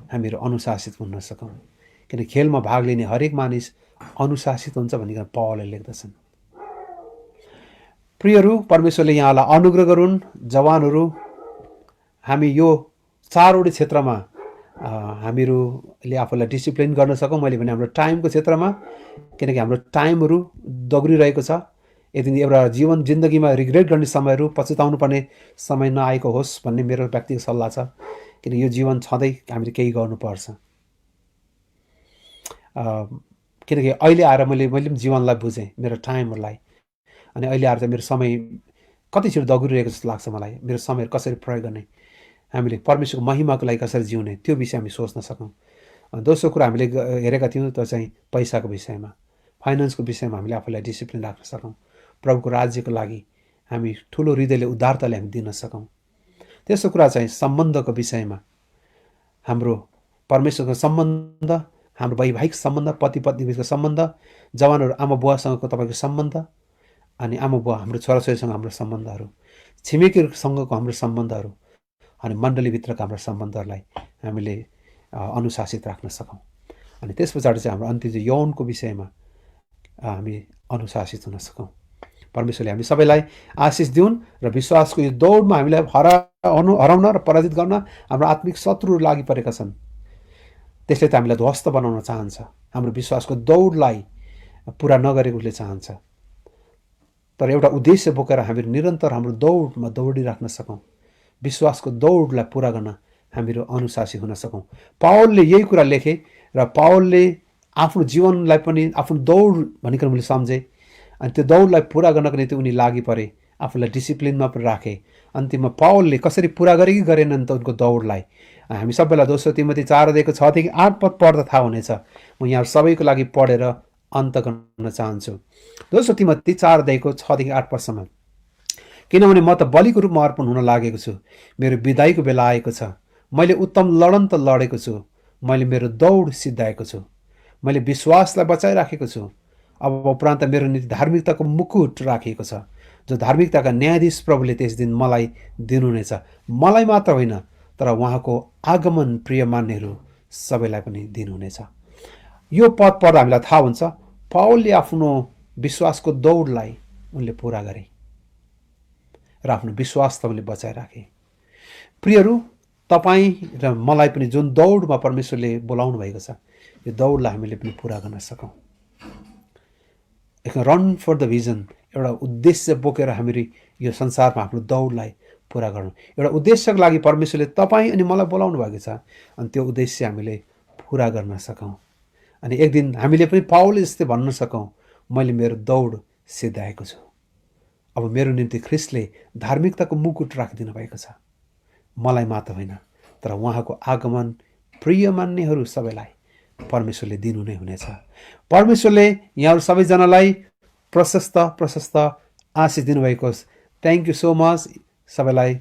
हामीहरू अनुशासित हुन सकौँ। किन खेलमा भाग लिने हरेक मानिस अनुशासित हुन्छ भनिकन पावलले लेख्दछन्। प्रियहरू, परमेश्वरले यहाँलाई अनुग्रह गरून्। जवानहरू, हामी यो चारवटै क्षेत्रमा हामीहरूले आफूलाई डिसिप्लिन गर्न सकौँ। मैले भने हाम्रो टाइमको क्षेत्रमा, किनकि हाम्रो टाइमहरू दौडिरहेको छ। यदि एउटा जिन्दगीमा रिग्रेट गर्ने समयहरू, पछुताउनु पर्ने समय नआएको होस् भन्ने मेरो व्यक्तिगत सल्लाह छ। किन यो जीवन छँदै हामीले केही गर्नुपर्छ। किनकि अहिले आएर मैले पनि जीवनलाई बुझेँ, मेरो टाइमहरूलाई, अनि अहिले आएर चाहिँ मेरो समय कति छिटो दगुरिरहेको जस्तो लाग्छ मलाई। मेरो समय कसरी प्रयोग गर्ने, हामीले परमेश्वरको महिमाको लागि कसरी जिउने, त्यो विषय हामी सोच्न सकौँ। दोस्रो कुरा हामीले हेरेका थियौँ त्यो चाहिँ पैसाको विषयमा, फाइनेन्सको विषयमा हामीले आफूलाई डिसिप्लिन राख्न सकौँ। प्रभुको राज्यको लागि हामी ठुलो हृदयले उदारताले हामी दिन सकौँ। तेस्रो कुरा चाहिँ सम्बन्धको विषयमा, हाम्रो परमेश्वरको सम्बन्ध, हाम्रो वैवाहिक सम्बन्ध, पति पत्नी बिचको सम्बन्ध, जवानहरू आमा बुवासँगको तपाईँको सम्बन्ध, अनि आमा बुवा हाम्रो छोराछोरीसँग हाम्रो सम्बन्धहरू, छिमेकीहरूसँगको हाम्रो सम्बन्धहरू, अनि मण्डलीभित्रका हाम्रो सम्बन्धहरूलाई हामीले अनुशासित राख्न सकौँ। अनि त्यस पछाडि चाहिँ हाम्रो अन्तिम चाहिँ यौनको विषयमा हामी अनुशासित हुन सकौँ। परमेश्वरले हामी सबैलाई आशिष दिउन् र विश्वासको यो दौडमा हामीलाई हराउन र पराजित गर्न हाम्रो आत्मिक शत्रुहरू लागि परेका छन्। त्यसले त हामीलाई ध्वस्त बनाउन चाहन्छ। हाम्रो विश्वासको दौडलाई पुरा नगरेको उसले चाहन्छ। तर एउटा उद्देश्य बोकेर हामीहरू निरन्तर हाम्रो दौडमा दौडिराख्न सकौँ। विश्वासको दौडलाई पुरा गर्न हामीहरू अनुशासित हुन सकौँ। पावलले यही कुरा लेखे र पावलले आफ्नो जीवनलाई पनि आफ्नो दौड भनिकन मैले सम्झेँ। अनि त्यो दौडलाई पुरा गर्नको निम्ति उनी लागि परे, आफूलाई डिसिप्लिनमा पनि राखे। अन्तिममा पावलले कसरी पुरा गरे कि गरेनन् त उनको दौडलाई, हामी सबैलाई दोस्रो तिमोथी 4:6-8 पद पढ्दा थाहा हुनेछ। म यहाँ सबैको लागि पढेर अन्त गर्न चाहन्छु। दोस्रो तिमोथी 4:6-8 किनभने म त बलिको रूपमा अर्पण हुन लागेको छु। मेरो विदाईको बेला आएको छ। मैले उत्तम लडन त लडेको छु। मैले मेरो दौड सिद्धाएको छु। मैले विश्वासलाई बचाइराखेको छु। अब उपरान्त मेरो निम्ति धार्मिकताको मुकुट राखिएको छ, जो धार्मिकताका न्यायाधीश प्रभुले त्यस दिन मलाई दिनुहुनेछ। मलाई मात्र होइन तर उहाँको आगमन प्रिय मान्नेहरू सबैलाई पनि दिनुहुनेछ। यो पद पढ्दा हामीलाई थाहा हुन्छ पावलले आफ्नो विश्वासको दौडलाई उनले पुरा गरे र आफ्नो विश्वास त उनले बचाइराखे। प्रियहरू, तपाईँ र मलाई पनि जुन दौडमा परमेश्वरले बोलाउनु भएको छ, यो दौडलाई हामीले पनि पुरा गर्न सकौँ। रन फर द भिजन, एउटा उद्देश्य बोकेर हामीहरू यो संसारमा आफ्नो दौडलाई पुरा गरौँ। एउटा उद्देश्यको लागि परमेश्वरले तपाईँ अनि मलाई बोलाउनु भएको छ, अनि त्यो उद्देश्य हामीले पुरा गर्न सकौँ। अनि एक दिन हामीले पनि पावलले जस्तै भन्न सकौँ, मैले मेरो दौड सिद्धाएको छु। अब मेरो निम्ति ख्रिस्टले धार्मिकताको मुकुट राखिदिनु भएको छ। मलाई मात्र होइन तर उहाँको आगमन प्रिय मान्नेहरू सबैलाई परमेश्वरले दिनु नै हुनेछ। परमेश्वरले यहाँहरू सबैजनालाई प्रशस्त आशिष दिनुभएको होस्। Thank you so much. सबैलाई